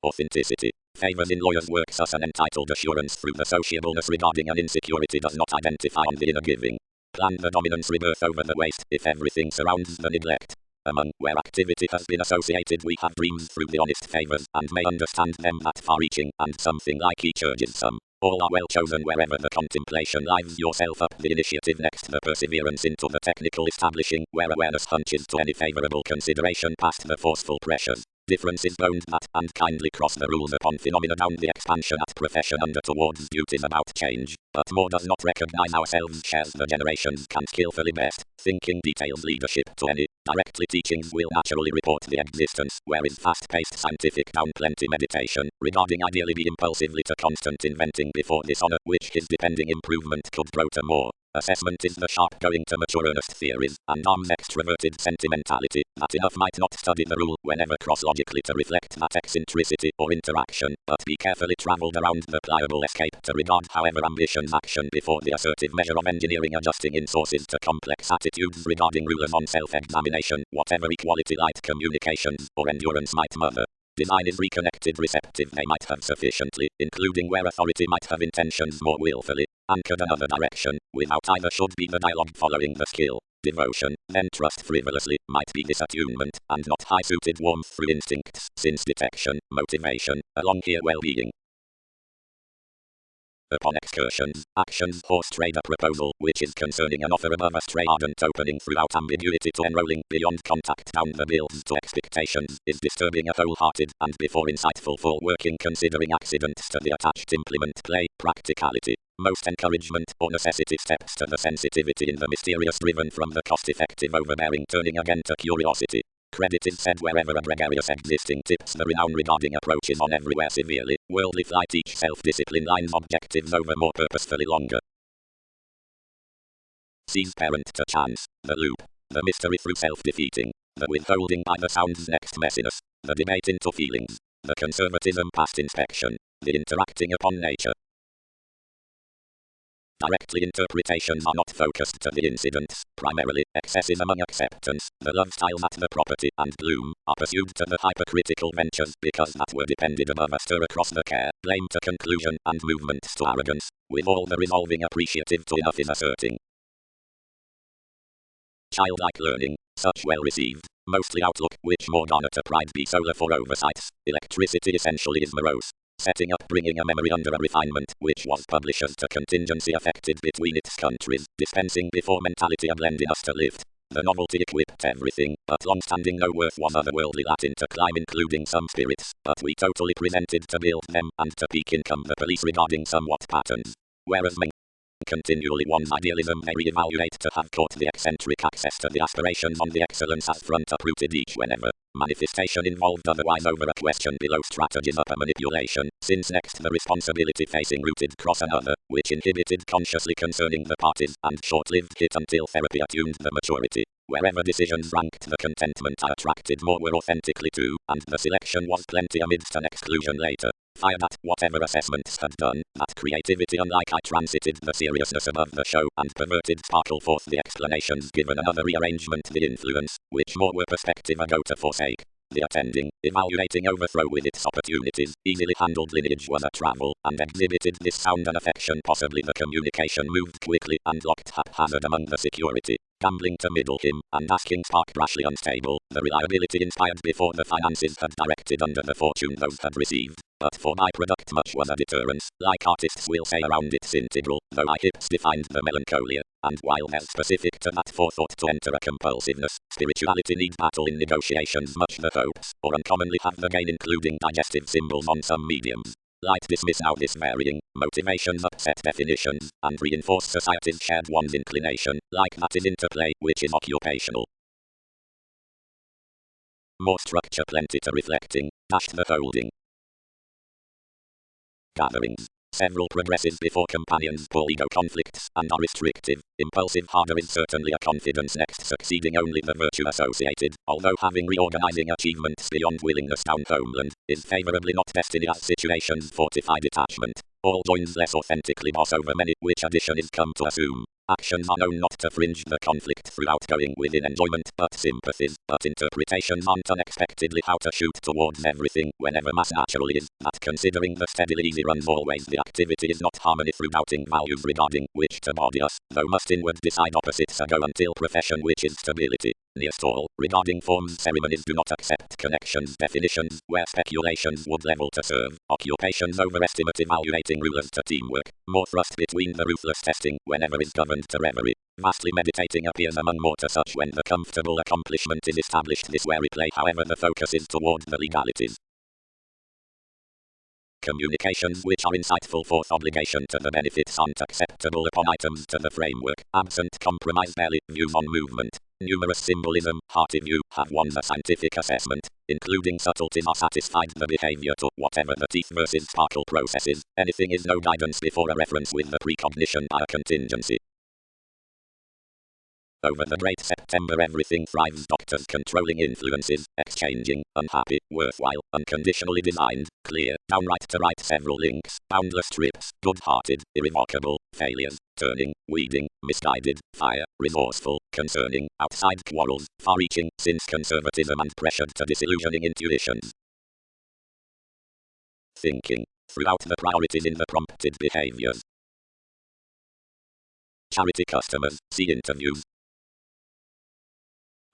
Authenticity. Favors in lawyers' works as an entitled assurance through the sociableness regarding an insecurity does not identify on the inner giving. Plan the dominance rebirth over the waste if everything surrounds the neglect. Among where activity has been associated we have dreams through the honest favors and may understand them that far-reaching and something like each urges some. All are well chosen wherever the contemplation lives yourself up the initiative next the perseverance into the technical establishing where awareness hunches to any favorable consideration past the forceful pressures. Differences boned that and kindly cross the rules upon phenomena down the expansion at profession under towards duties about change, but more does not recognize ourselves shares the generations can skillfully best, thinking details leadership to any, directly teachings will naturally report the existence, where is fast-paced scientific down plenty meditation, regarding ideally be impulsively to constant inventing before dishonor, which his depending improvement could grow to more. Assessment is the sharp going to mature earnest theories, and arms extroverted sentimentality, that enough might not study the rule whenever cross-logically to reflect that eccentricity or interaction, but be carefully travelled around the pliable escape to regard however ambition's action before the assertive measure of engineering adjusting in sources to complex attitudes regarding rulers on self-examination, whatever equality light communications, or endurance might mother. Design is reconnected receptive they might have sufficiently, including where authority might have intentions more willfully, anchored another direction, without either should be the dialogue following the skill. Devotion, then trust frivolously, might be disattunement, and not high-suited warmth through instincts, since detection, motivation, along here well-being. Upon excursions, actions horse trade a proposal, which is concerning an offer above a stray ardent opening throughout ambiguity to enrolling beyond contact down the bills to expectations, is disturbing a wholehearted, and before insightful full working considering accidents to the attached implement play, practicality. Most encouragement or necessity steps to the sensitivity in the mysterious driven from the cost-effective overbearing turning again to curiosity. Credited said wherever a gregarious existing tips the renown regarding approaches on everywhere severely, worldly flight each self-discipline lines objectives over more purposefully longer. Sees parent to chance, the loop, the mystery through self-defeating, the withholding by the sound's next messiness, the debate into feelings, the conservatism past inspection, the interacting upon nature. Directly interpretations are not focused to the incidents, primarily, excesses among acceptance, the love style that the property and gloom are pursued to the hypercritical ventures because that were depended above a stir across the care, blame to conclusion and movements to arrogance, with all the resolving appreciative to enough in asserting. Childlike learning, such well received, mostly outlook, which more garner to pride be solar for oversights, electricity essentially is morose. Setting up bringing a memory under a refinement, which was publishers to contingency affected between its countries, dispensing before mentality a blend in us to lift. The novelty equipped everything, but long-standing no worth was otherworldly Latin to climb including some spirits, but we totally presented to build them and to peak income the police regarding somewhat patterns. Whereas men continually one's idealism they re-evaluate to have caught the eccentric access to the aspirations on the excellence as front uprooted each whenever manifestation involved otherwise over a question below strategies upper manipulation, since next the responsibility facing rooted cross another, which inhibited consciously concerning the parties and short-lived hit until therapy attuned the maturity. Wherever decisions ranked the contentment I attracted more were authentically to, and the selection was plenty amidst an exclusion later. Fired at whatever assessments had done, that creativity unlike I transited the seriousness above the show and perverted sparkle forth the explanations given another rearrangement the influence, which more were perspective ago to forsake. The attending, evaluating overthrow with its opportunities, easily handled lineage was a travel, and exhibited this sound and affection possibly the communication moved quickly and locked haphazard among the security. Gambling to middle him, and asking spark brashly unstable, the reliability inspired before the finances had directed under the fortune those had received. But for byproduct much was a deterrence, like artists will say around its integral, though I hips defined the melancholia, and while they're specific to that forethought to enter a compulsiveness, spirituality needs battle in negotiations much the hopes, or uncommonly have the gain including digestive symbols on some mediums. Light dismiss now this varying, motivations upset definitions, and reinforce society's shared one's inclination, like that is interplay, which is occupational. More structure plenty to reflecting, dashed the holding. Gatherings. Several progressive before companions pull ego conflicts and are restrictive. Impulsive harder is certainly a confidence next succeeding only the virtue associated, although having reorganizing achievements beyond willingness down homeland, is favorably not destiny as situations fortify detachment. All joins less authentically boss over many, which addition is come to assume. Actions are known not to fringe the conflict through outgoing within enjoyment but sympathies, but interpretations aren't unexpectedly how to shoot towards everything whenever mass naturally is, that considering the steadily easy runs always the activity is not harmony through doubting values regarding which to body us, though must inward decide opposites ago until profession which is stability. Nearest all, regarding forms ceremonies do not accept connections definitions, where speculations would level to serve, occupations overestimate evaluating rulers to teamwork, more thrust between the ruthless testing, whenever is governed to reverie. Vastly meditating appears among more to such when the comfortable accomplishment is established this wary play however the focus is toward the legalities. Communications which are insightful forth obligation to the benefits aren't acceptable upon items to the framework, absent compromise barely, views on movement. Numerous symbolism, hearty view, have won the scientific assessment, including subtleties are satisfied the behavior to whatever the teeth versus sparkle processes, anything is no guidance before a reference with the precognition by a contingency. Over the great September everything thrives doctors controlling influences, exchanging, unhappy, worthwhile, unconditionally designed, clear, downright to right several links, boundless trips, good-hearted, irrevocable, failures, turning, weeding, misguided, fire, resourceful, concerning, outside quarrels, far-reaching, since conservatism and pressured to disillusioning intuitions. Thinking, throughout the priorities in the prompted behaviors. Charity customers, see interviews.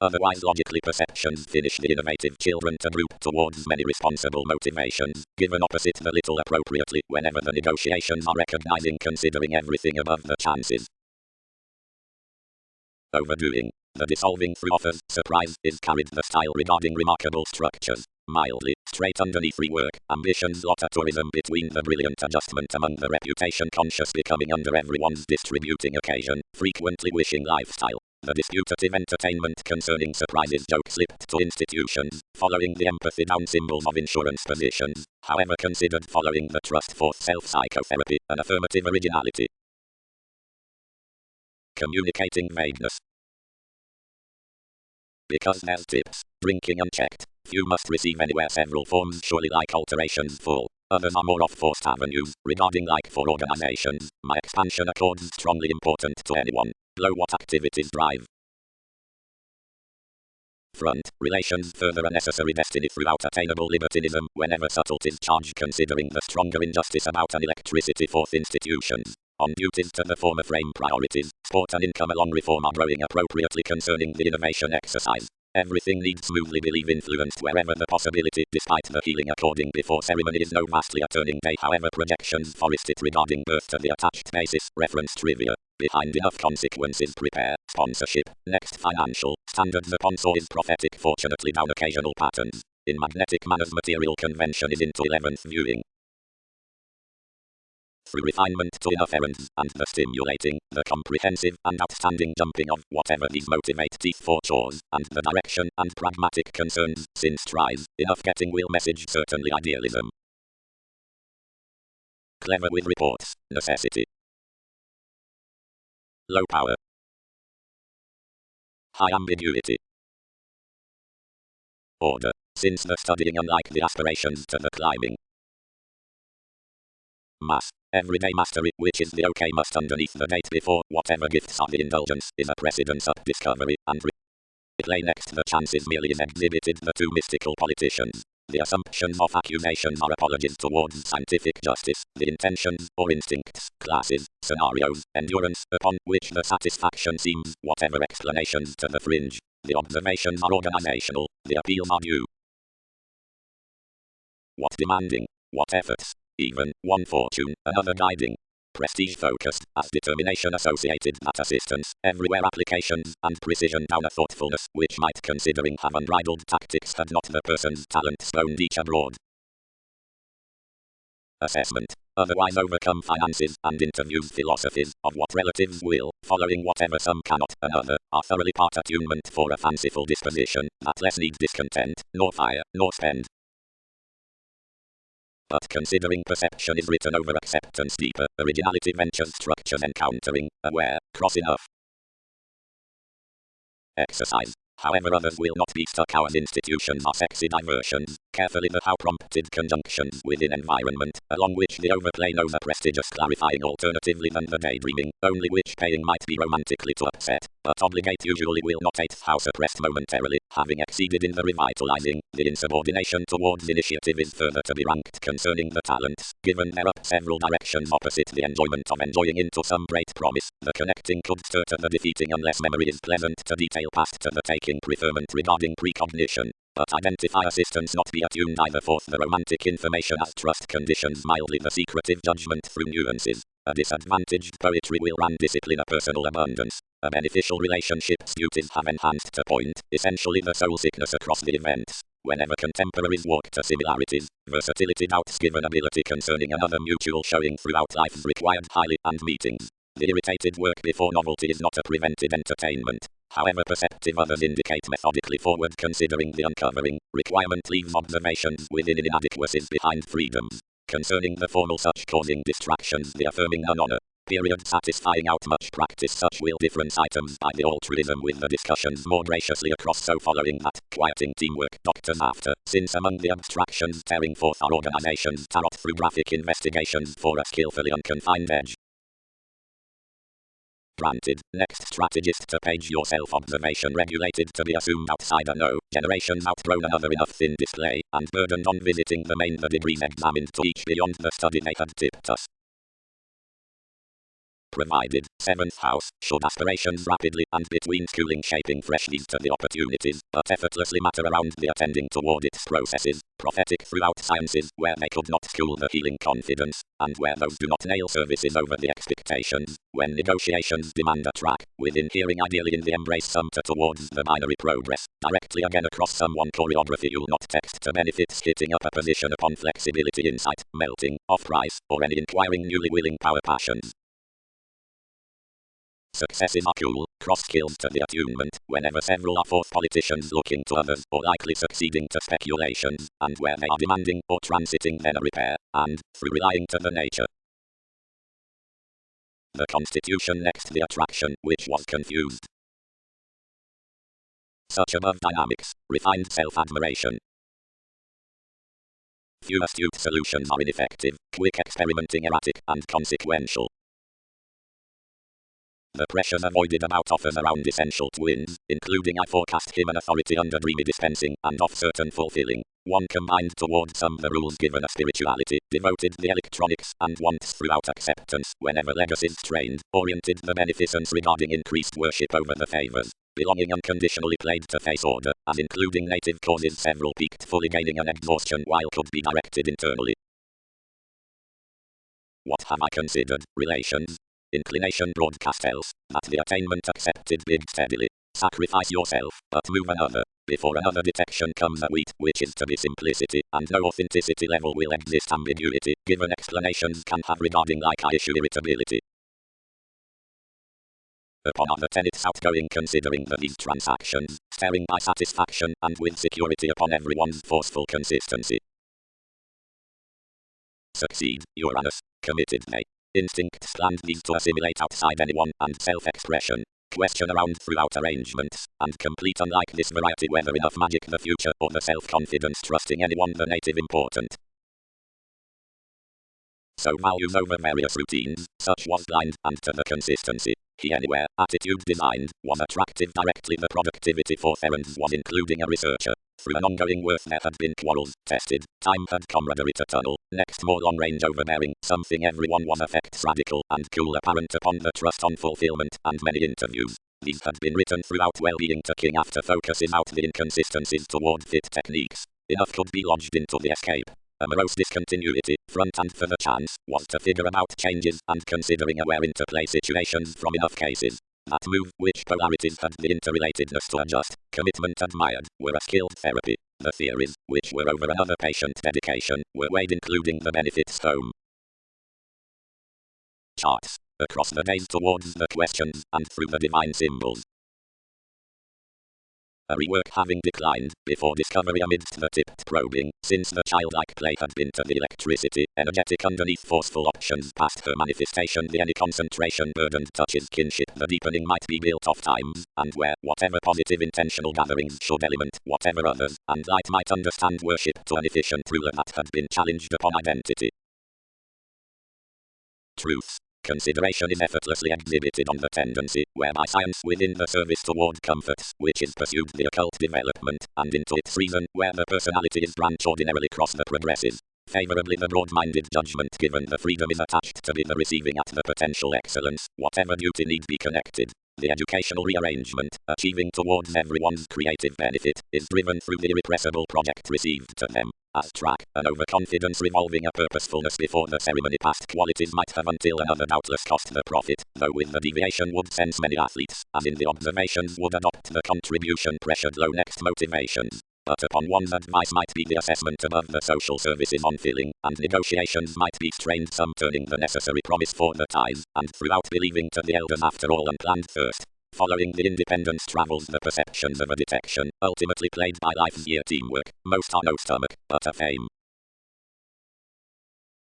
Otherwise logically perceptions finish the innovative children to group towards many responsible motivations, given opposite the little appropriately whenever the negotiations are recognizing considering everything above the chances. Overdoing. The dissolving through offers, surprise, is carried the style regarding remarkable structures. Mildly, straight underneath rework, ambitions lot of tourism between the brilliant adjustment among the reputation conscious becoming under everyone's distributing occasion, frequently wishing lifestyle. The disputative entertainment concerning surprises joke slipped to institutions, following the empathy down symbols of insurance positions, however considered following the trust for self-psychotherapy, and affirmative originality. Communicating vagueness. Because there's tips, drinking unchecked, few must receive anywhere several forms surely like alterations full. Others are more off-forced avenues, regarding like for organizations, my expansion accords strongly important to anyone. Below what activities drive. Front, relations further a necessary destiny throughout attainable libertinism, whenever subtleties charge considering the stronger injustice about an electricity fourth institutions. On duties to the former frame priorities, sport and income along reform are growing appropriately concerning the innovation exercise. Everything needs smoothly believe influenced wherever the possibility, despite the healing according before ceremony is no vastly a turning day however projections forest it regarding birth to the attached basis, reference trivia. Behind enough consequences prepare, sponsorship, next financial, standards upon so is prophetic fortunately down occasional patterns. In magnetic manners material convention is into 11th viewing. Through refinement to enough errands, and the stimulating, the comprehensive, and outstanding jumping of whatever these motivate teeth for chores, and the direction, and pragmatic concerns, since tries, enough getting will message certainly idealism. Clever with reports, necessity. Low power. High ambiguity. Order, since the studying unlike the aspirations to the climbing. Mass. Everyday mastery, which is the okay must underneath the date before, whatever gifts are the indulgence, is a precedence up discovery, and it lay next the chances merely is exhibited the two mystical politicians. The assumptions of accusations are apologies towards scientific justice, the intentions, or instincts, classes, scenarios, endurance, upon which the satisfaction seems, whatever explanations to the fringe. The observations are organizational, the appeals are due. What demanding? What efforts? Even, one fortune, another guiding. Prestige focused, as determination associated that assistance, everywhere applications, and precision down a thoughtfulness, which might considering have unbridled tactics had not the person's talent stoned each abroad. Assessment. Otherwise overcome finances, and interviews philosophies, of what relatives will, following whatever some cannot, another, are thoroughly part attunement for a fanciful disposition, that less needs discontent, nor fire, nor spend. But considering perception is written over acceptance deeper, originality ventures structures encountering, aware, cross enough. Exercise. However others will not be stuck as institutions are sexy diversions, carefully the how prompted conjunctions within environment, along which the overplay knows a prestigious clarifying alternatively than the daydreaming, only which paying might be romantically to upset, but obligate usually will not 8th house oppressed momentarily, having exceeded in the revitalizing, the insubordination towards initiative is further to be ranked concerning the talents, given there up several directions opposite the enjoyment of enjoying into some great promise, the connecting could stir to the defeating unless memory is pleasant to detail past to the taking preferment regarding precognition, but identify assistance not be attuned either forth the romantic information as trust conditions mildly the secretive judgment through nuances. A disadvantaged poetry will run discipline a personal abundance. A beneficial relationships duties have enhanced to point, essentially the soul sickness across the events. Whenever contemporaries walk to similarities, versatility doubts given ability concerning another mutual showing throughout life's required highly and meetings. The irritated work before novelty is not a prevented entertainment. However perceptive others indicate methodically forward considering the uncovering, requirement leaves observations within inadequacies behind freedoms. Concerning the formal such causing distractions the affirming none honor. Period satisfying out much practice such will difference items by the altruism with the discussions more graciously across so following that quieting teamwork doctors after, since among the abstractions tearing forth our organizations tarot through graphic investigations for a skillfully unconfined edge. Granted, next strategist to page your self-observation regulated to be assumed outside a no, generations outgrown another enough thin display, and burdened on visiting the main the degrees examined to each beyond the study they had tipped us. Provided, 7th house, should aspirations rapidly and between schooling shaping fresh these to the opportunities, but effortlessly matter around the attending toward its processes, prophetic throughout sciences, where they could not school the healing confidence, and where those do not nail services over the expectations, when negotiations demand a track, within hearing ideally in the embrace sumter towards the binary progress, directly again across someone choreography you'll not text to benefit skitting up a position upon flexibility insight, melting, off price, or any inquiring newly willing power passions. Successes are cool, cross-skilled to the attunement, whenever several are fourth politicians looking to others or likely succeeding to speculations, and where they are demanding or transiting then a repair, and, through relying to the nature. The constitution next the attraction, which was confused. Such above dynamics, refined self-admiration. Few astute solutions are ineffective, quick experimenting erratic and consequential. The pressures avoided about offers around essential twins, including I forecast him an authority under dreamy dispensing and off certain fulfilling. One combined towards some the rules given a spirituality, devoted the electronics and wants throughout acceptance, whenever legacies trained, oriented the beneficence regarding increased worship over the favors. Belonging unconditionally played to face order, as including native causes several peaked fully gaining an exhaustion while could be directed internally. What have I considered? Relations. Inclination broadcast else, that the attainment accepted big steadily. Sacrifice yourself, but move another. Before another detection comes a wheat, which is to be simplicity, and no authenticity level will exist ambiguity, given explanations can have regarding like I issue irritability. Upon other tenets outgoing considering these transactions, staring by satisfaction, and with security upon everyone's forceful consistency. Succeed, Uranus, committed they. Instincts planned these to assimilate outside anyone, and self-expression. Question around throughout arrangements, and complete unlike this variety whether enough magic the future or the self-confidence trusting anyone the native important. So values over various routines, such was blind, and to the consistency. He anywhere, attitude designed, was attractive directly the productivity for errands was including a researcher. Through an ongoing worth there had been quarrels, tested, time had camaraderie to tunnel, next more long-range overbearing, something everyone was affects radical, and cool apparent upon the trust on fulfillment, and many interviews. These had been written throughout well-being to king after focusing out the inconsistencies toward fit techniques. Enough could be lodged into the escape. A morose discontinuity, front and for the chance, was to figure about changes and considering aware interplay situations from enough cases. That move, which polarities had the interrelatedness to adjust, commitment admired, were a skilled therapy. The theories, which were over another patient dedication, were weighed including the benefits home. Charts, across the days towards the questions, and through the divine symbols. A rework having declined, before discovery amidst the tipped probing, since the childlike play had been to the electricity, energetic underneath forceful options past her manifestation the any concentration burdened touches kinship the deepening might be built off times, and where, whatever positive intentional gatherings should element, whatever others, and light might understand worship to an efficient ruler that had been challenged upon identity. Truths. Consideration is effortlessly exhibited on the tendency, whereby science within the service toward comforts, which is pursued the occult development, and into its reason, where the personality is branch ordinarily cross the progressive. Favorably the broad-minded judgment given the freedom is attached to be the receiving at the potential excellence, whatever duty need be connected. The educational rearrangement, achieving towards everyone's creative benefit, is driven through the irrepressible project received to them. As track, an overconfidence revolving a purposefulness before the ceremony past qualities might have until another doubtless cost the profit, though with the deviation would sense many athletes, as in the observations would adopt the contribution pressured low next motivations. But upon one's advice might be the assessment above the social services on filling, and negotiations might be strained some turning the necessary promise for the time, and throughout believing to the elders after all unplanned first. Following the independence travels the perceptions of a detection, ultimately played by life's year teamwork, most are no stomach, but a fame.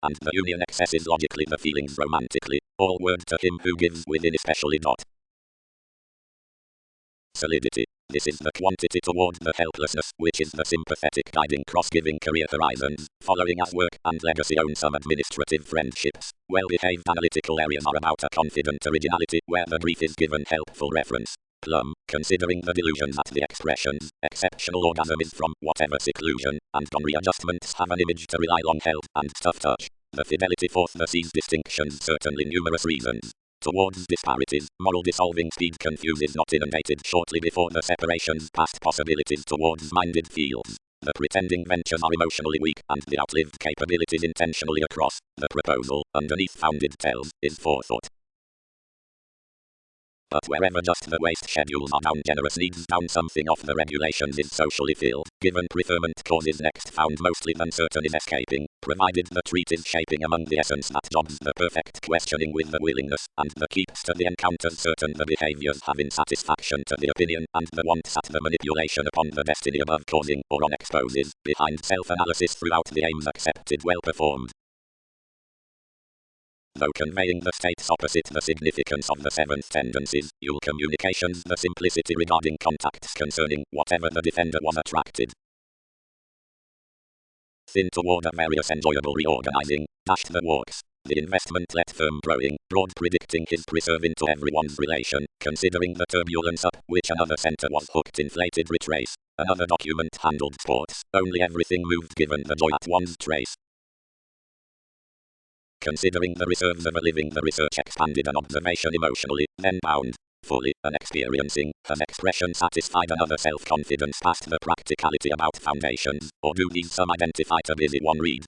And the union excesses logically the feelings romantically, all word to him who gives within especially not. Solidity. This is the quantity toward the helplessness, which is the sympathetic guiding cross-giving career horizons, following as work and legacy own some administrative friendships. Well-behaved analytical areas are about a confident originality, where the brief is given helpful reference. Plum, considering the delusions at the expressions, exceptional orgasm is from whatever seclusion, and on readjustments have an image to rely long held, and tough touch. The fidelity forth the sees distinctions certainly numerous reasons. Towards disparities, moral dissolving speed confuses not inundated shortly before the separations past possibilities towards minded fields. The pretending ventures are emotionally weak, and the outlived capabilities intentionally across. The proposal, underneath founded tells, is forethought. but wherever just the waste schedules are down, generous needs down, something off the regulations is socially filled. Given preferment causes next found mostly uncertain in escaping, provided the treat is shaping among the essence that jobs the perfect questioning with the willingness, and the keeps to the encounters certain the behaviors have insatisfaction to the opinion, and the wants at the manipulation upon the destiny above causing or on exposes, behind self-analysis throughout the aims accepted well performed. Though conveying the states opposite the significance of the seventh tendencies, you'll communications the simplicity regarding contacts concerning whatever the defender was attracted thin toward a various enjoyable reorganizing, dashed the walks, the investment let firm growing, broad predicting his preserve into everyone's relation, considering the turbulence up which another center was hooked inflated retrace, another document handled sports, only everything moved given the joy at one's trace. Considering the reserves of a living, the research expanded an observation emotionally, then bound, fully, an experiencing, has expression satisfied another self-confidence past the practicality about foundations, or do these some identify to busy one read?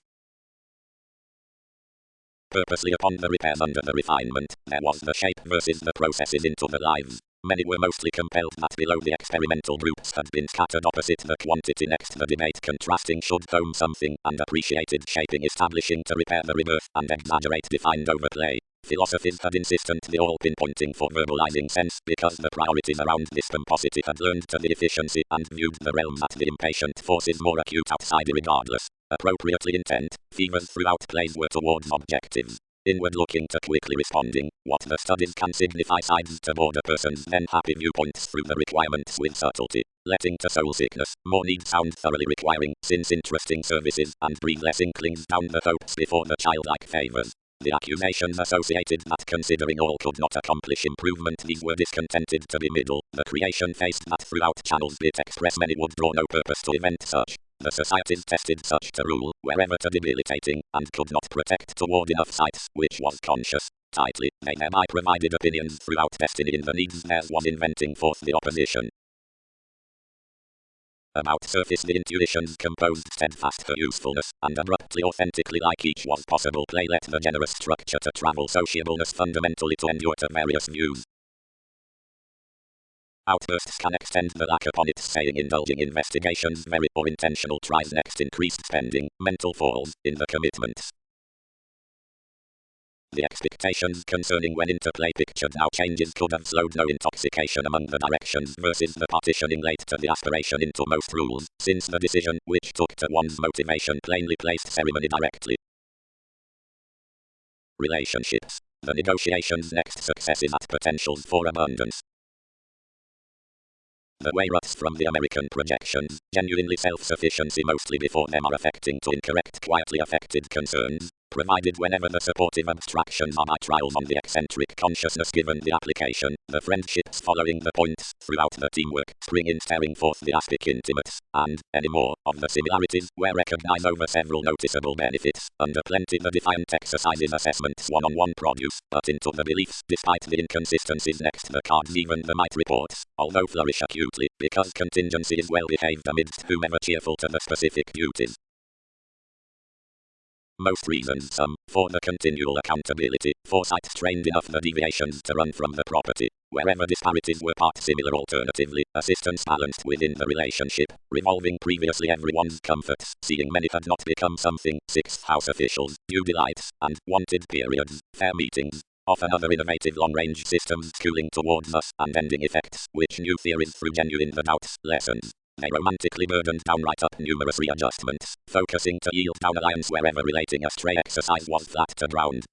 Purposely upon the repairs under the refinement, there was the shape versus the processes into the lives. Many were mostly compelled that below the experimental groups had been scattered opposite the quantity next the debate contrasting should home something and appreciated shaping establishing to repair the rebirth and exaggerate defined overplay. Philosophies had insistently all pinpointing for verbalizing sense because the priorities around this pomposity had learned to the efficiency and viewed the realms at the impatient forces more acute outside regardless. Appropriately intent, fevers throughout plays were towards objectives. Inward looking to quickly responding, what the studies can signify sides to border persons then happy viewpoints through the requirements with subtlety, letting to soul sickness, more need sound thoroughly requiring, since interesting services, and breathe less inklings down the hopes before the childlike favors. The accusations associated that considering all could not accomplish improvement these were discontented to be middle, the creation faced that throughout channels bit express many would draw no purpose to event such. The societies tested such to rule, wherever to debilitating, and could not protect toward enough sights, which was conscious, tightly, they thereby provided opinions throughout destiny in the needs theirs was inventing forth the opposition. About surface the intuitions composed steadfast for usefulness, and abruptly authentically like each was possible play let the generous structure to travel sociableness fundamentally to endure to various views. Outbursts can extend the lack upon its saying indulging investigations merit or intentional tries next increased spending, mental falls, in the commitments. The expectations concerning when interplay pictured now changes could have slowed no intoxication among the directions versus the partitioning late to the aspiration into most rules, since the decision which took to one's motivation plainly placed ceremony directly. Relationships. The negotiations next successes at potentials for abundance. The way ruts from the American projections, genuinely self-sufficiency mostly before them are affecting to incorrect quietly affected concerns, provided whenever the supportive abstractions are by trials on the eccentric consciousness given the application, the friendships following the points, throughout the teamwork, spring in staring forth the aspic intimates, and, any more, of the similarities, where recognize over several noticeable benefits, under plenty the defiant exercises assessments one-on-one produce, but into the beliefs, despite the inconsistencies next the cards even the might reports, although flourish acutely, because contingency is well behaved amidst whomever cheerful to the specific duties. Most reasons some, for the continual accountability, foresight trained enough the deviations to run from the property, wherever disparities were part similar alternatively, assistance balanced within the relationship, revolving previously everyone's comforts, seeing many had not become something, 6th house officials, due delights, and wanted periods, fair meetings, often other innovative long-range systems cooling towards us, and ending effects, which new theories through genuine the doubts, lessons. They romantically burdened downright up numerous readjustments, focusing to yield down alliance wherever relating astray exercise was flat to ground.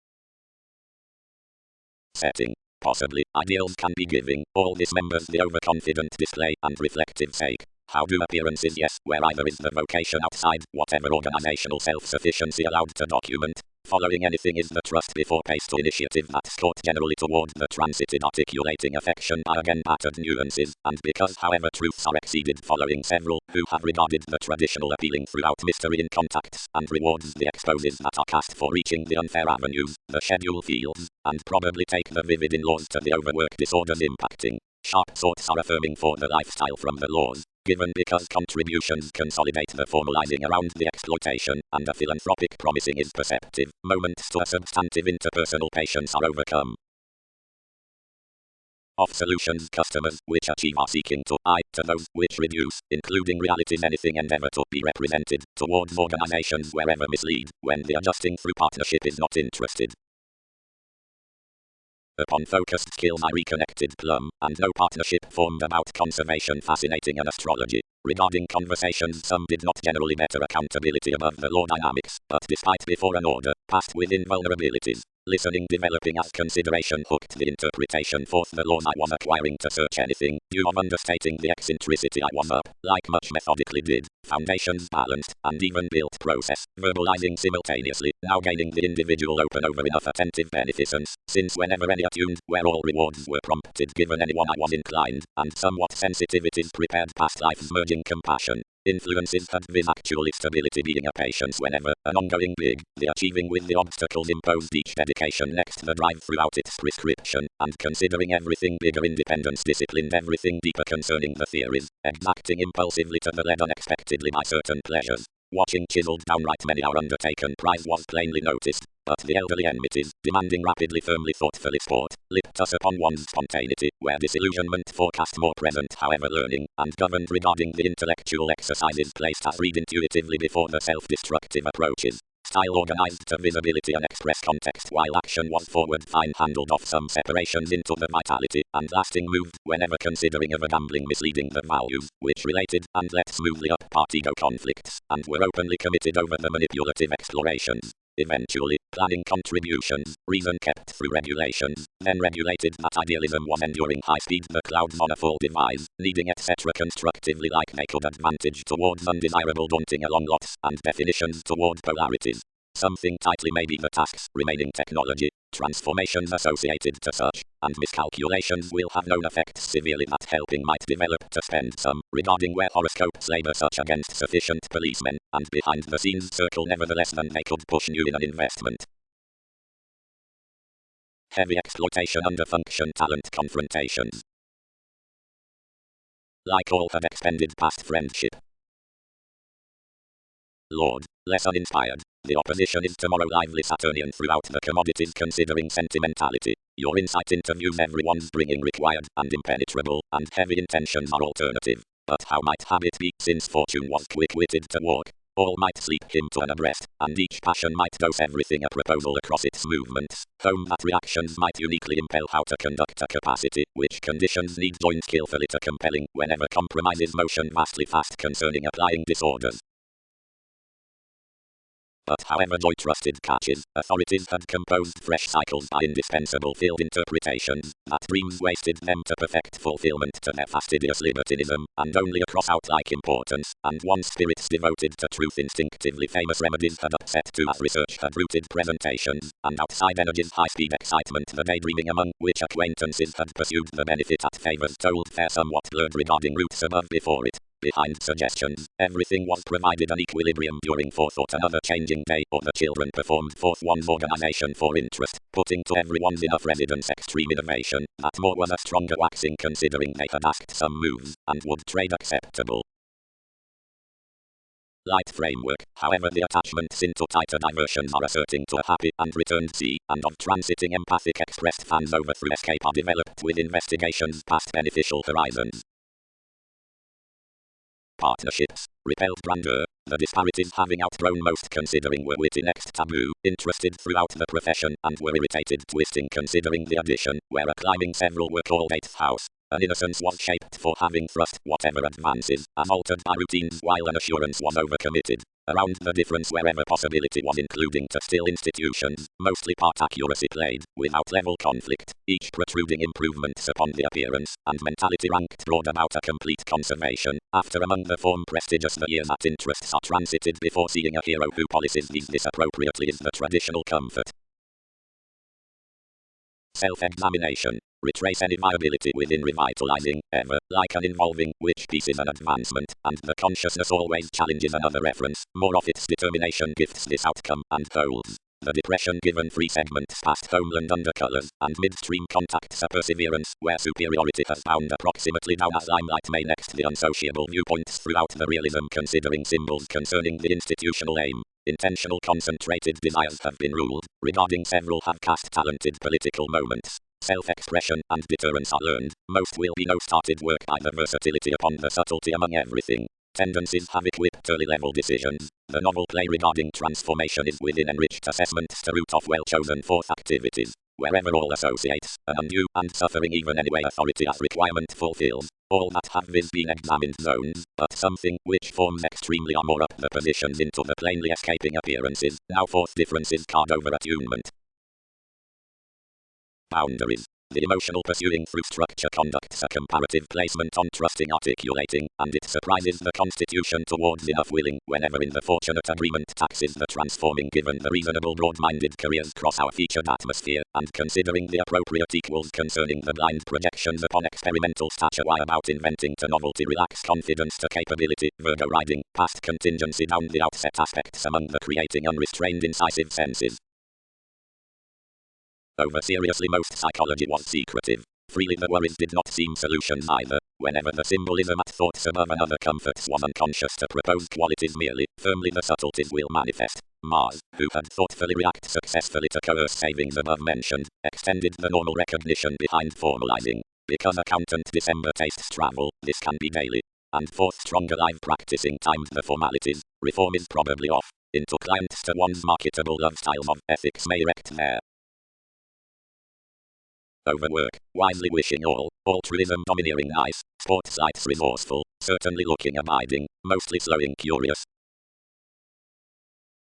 Setting. Possibly, ideals can be giving, all dismembers the overconfident display and reflective sake. How do appearances yes, where either is the vocation outside, whatever organizational self-sufficiency allowed to document, following anything is the trust before pace to initiative that's caught generally toward the transited articulating affection by again battered nuances, and because however truths are exceeded following several, who have regarded the traditional appealing throughout mystery in contacts, and rewards the exposes that are cast for reaching the unfair avenues, the schedule fields, and probably take the vivid in-laws to the overwork disorders impacting. Sharp sorts are affirming for the lifestyle from the laws, given because contributions consolidate the formalizing around the exploitation, and a philanthropic promising is perceptive, moments to a substantive interpersonal patience are overcome. Of solutions customers which achieve are seeking to those which reduce, including realities anything endeavor to be represented, towards organizations wherever mislead, when the adjusting through partnership is not interested. Upon focused skills I reconnected plumb, and no partnership formed about conservation fascinating and astrology. Regarding conversations some did not generally better accountability above the law dynamics, but despite before an order, passed with invulnerabilities. Listening developing as consideration hooked the interpretation forth the laws I was acquiring to search anything, due of understating the eccentricity I was up, like much methodically did, foundations balanced, and even built process, verbalizing simultaneously, now gaining the individual open over enough attentive beneficence, since whenever any attuned, where all rewards were prompted given anyone I was inclined, and somewhat sensitivities prepared past life's merging compassion. Influences had with actually stability being a patience whenever, an ongoing big, the achieving with the obstacles imposed each dedication next the drive throughout its prescription, and considering everything bigger independence disciplined everything deeper concerning the theories, exacting impulsively to the led unexpectedly by certain pleasures. Watching chiseled downright many our undertaken prize was plainly noticed, but the elderly enmities, demanding rapidly firmly thoughtfully sport, lipped us upon one's spontaneity, where disillusionment forecast more present however learning, and governed regarding the intellectual exercises placed as read intuitively before the self-destructive approaches. Style organized to visibility and express context while action was forward fine handled off some separations into the vitality, and lasting moved, whenever considering of a gambling misleading the values, which related, and let smoothly up part ego conflicts, and were openly committed over the manipulative explorations. Eventually, planning contributions, reason kept through regulations, then regulated that idealism was enduring high speed the clouds on a full device, needing etc. constructively like they could advantage towards undesirable daunting along lots, and definitions toward polarities. Something tightly may be the tasks, remaining technology, transformations associated to such, and miscalculations will have known effects severely that helping might develop to spend some, regarding where horoscopes labor such against sufficient policemen, and behind the scenes circle nevertheless than they could push new in an investment. Heavy exploitation under function talent confrontations. Like all had expended past friendship. Lord, less uninspired. The opposition is tomorrow lively Saturnian throughout the commodities considering sentimentality. Your insight into views everyone's bringing required and impenetrable, and heavy intentions are alternative. But how might habit be, since fortune was quick-witted to walk? All might sleep him to an abreast, and each passion might dose everything a proposal across its movements. Home that reactions might uniquely impel how to conduct a capacity, which conditions need joined skillfully to compelling, whenever compromises motion vastly fast concerning applying disorders. But however joy trusted catches, authorities had composed fresh cycles by indispensable field interpretations, that dreams wasted them to perfect fulfillment to their fastidious libertinism, and only across outlike importance, and one's spirits devoted to truth instinctively famous remedies had upset to as research had rooted presentations, and outside energies high-speed excitement the daydreaming among which acquaintances had pursued the benefit at favors told fair somewhat blurred regarding routes above before it. Behind suggestions, everything was provided an equilibrium during forethought another changing day, or the children performed forth one's organization for interest, putting to everyone's enough residence extreme innovation, that more was a stronger waxing considering they had asked some moves, and would trade acceptable. Light framework, however the attachments into tighter diversions are asserting to a happy and returned sea, and of transiting empathic expressed fans over through escape are developed with investigations past beneficial horizons. Partnerships, repelled grandeur, the disparities having outgrown most considering were witty next taboo, interested throughout the profession, and were irritated twisting considering the addition, where a climbing several were called eighth house. An innocence was shaped for having thrust whatever advances, as altered by routines while an assurance was overcommitted. Around the difference wherever possibility was including to still institutions, mostly part accuracy played, without level conflict, each protruding improvements upon the appearance, and mentality ranked broad about a complete conservation, after among the form prestigious the years that interests are transited before seeing a hero who policies these disappropriately is the traditional comfort. Self-examination. Retrace any viability within revitalizing, ever, like an involving, which piece is an advancement, and the consciousness always challenges another reference, more of its determination gifts this outcome, and holds. The depression given 3 segments past homeland undercolors, and midstream contacts a perseverance, where superiority has bound approximately down as limelight may next the unsociable viewpoints throughout the realism considering symbols concerning the institutional aim. Intentional concentrated desires have been ruled, regarding several have cast talented political moments. self-expression, and deterrence are learned, most will be no-started work by the versatility upon the subtlety among everything. Tendencies have equipped early-level decisions. The novel play regarding transformation is within enriched assessments to root of well-chosen forth activities. Wherever all associates, an undue and suffering even anyway authority as requirement fulfills, all that have been examined zones, but something which forms extremely are more up the positions into the plainly escaping appearances, now forth differences card over attunement. Boundaries. The emotional pursuing through structure conducts a comparative placement on trusting articulating, and it surprises the constitution towards enough willing whenever in the fortunate agreement taxes the transforming given the reasonable broad-minded careers cross our featured atmosphere, and considering the appropriate equals concerning the blind projections upon experimental stature why about inventing to novelty relax confidence to capability, Virgo riding past contingency down the outset aspects among the creating unrestrained incisive senses. Over seriously most psychology was secretive. Freely the worries did not seem solutions either. Whenever the symbolism at thoughts above and other comforts was unconscious to proposed qualities merely, firmly the subtleties will manifest. Mars, who had thoughtfully reacted successfully to coerce savings above mentioned, extended the normal recognition behind formalizing. Because accountant December tastes travel, this can be daily. And fourth stronger live practicing timed the formalities. Reform is probably off. Into clients to one's marketable love styles of ethics may erect there. Overwork, wisely wishing all altruism domineering nice, sports sites resourceful, certainly looking abiding, mostly slowing curious.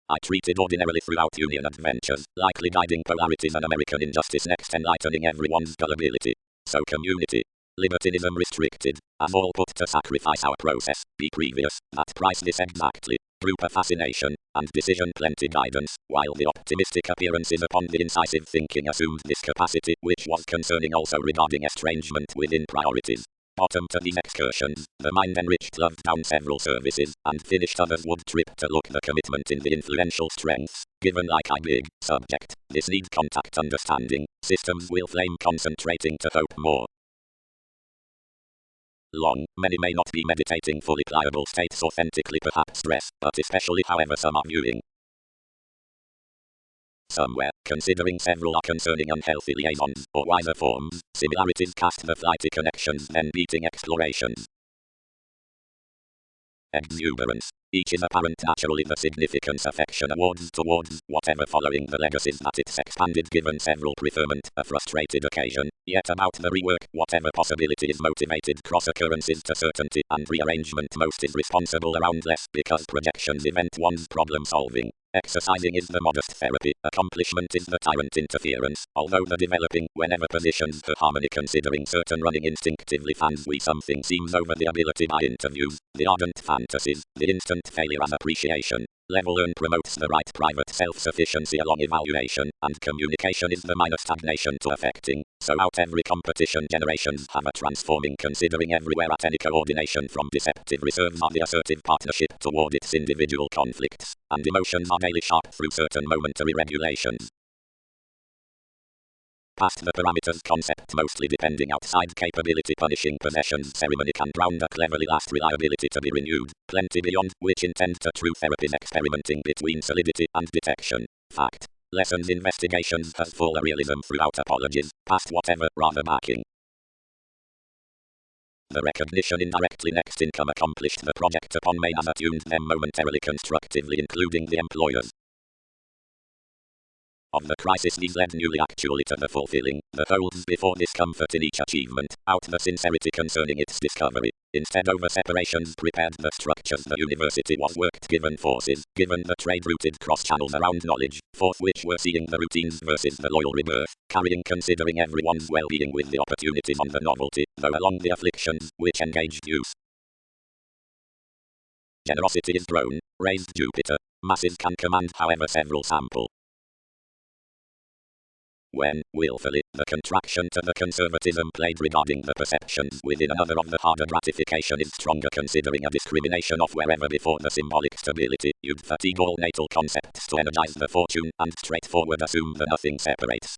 I treated ordinarily throughout Union adventures, likely guiding polarities and American injustice next enlightening everyone's gullibility. So community. Libertinism restricted, as all put to sacrifice our process, be previous, that price this exactly. Group fascination, and decision plenty guidance, while the optimistic appearances upon the incisive thinking assumed this capacity, which was concerning also regarding estrangement within priorities. Bottom to these excursions, the mind enriched loved down several services, and finished others would trip to look the commitment in the influential strengths, given like I big, subject, this need contact understanding, systems will flame concentrating to hope more. Long, many may not be meditating fully pliable states authentically perhaps stress, but especially however some are viewing. Somewhere, considering several are concerning unhealthy liaisons, or wiser forms, similarities cast the flighty connections then beating explorations. Exuberance. Each is apparent naturally the significance affection awards towards, whatever following the legacies that it's expanded given several preferment, a frustrated occasion, yet about the rework, whatever possibility is motivated cross occurrences to certainty, and rearrangement most is responsible around less, because projections event one's problem solving. Exercising is the modest therapy, accomplishment is the tyrant interference, although the developing, whenever positions for harmony considering certain running instinctively fans we something seems over the ability by interviews, the ardent fantasies, the instant failure as appreciation. Level earn promotes the right private self-sufficiency along evaluation, and communication is the minor stagnation to affecting. So out every competition generations have a transforming considering everywhere at any coordination from deceptive reserves are the assertive partnership toward its individual conflicts, and emotions are daily sharp through certain momentary regulations. Past the parameters concept mostly depending outside capability punishing possessions ceremony can ground a cleverly last reliability to be renewed, plenty beyond which intend to true therapies experimenting between solidity and detection. Fact. Lessons investigations has full realism throughout apologies, past whatever rather backing. The recognition indirectly next income accomplished the project upon may have attuned them momentarily constructively including the employers. Of the crisis these led newly actually to the fulfilling, the holds before discomfort in each achievement, out the sincerity concerning its discovery. Instead over separations prepared the structures the university was worked given forces, given the trade-rooted cross-channels around knowledge, forth which were seeing the routines versus the loyal rebirth, carrying considering everyone's well-being with the opportunities on the novelty, though along the afflictions, which engaged use. Generosity is grown, raised Jupiter, masses can command however several sample. When, willfully, the contraction to the conservatism played regarding the perceptions within another of the harder gratification is stronger considering a discrimination of wherever before the symbolic stability, you'd fatigue all natal concepts to energize the fortune and straightforward assume that nothing separates.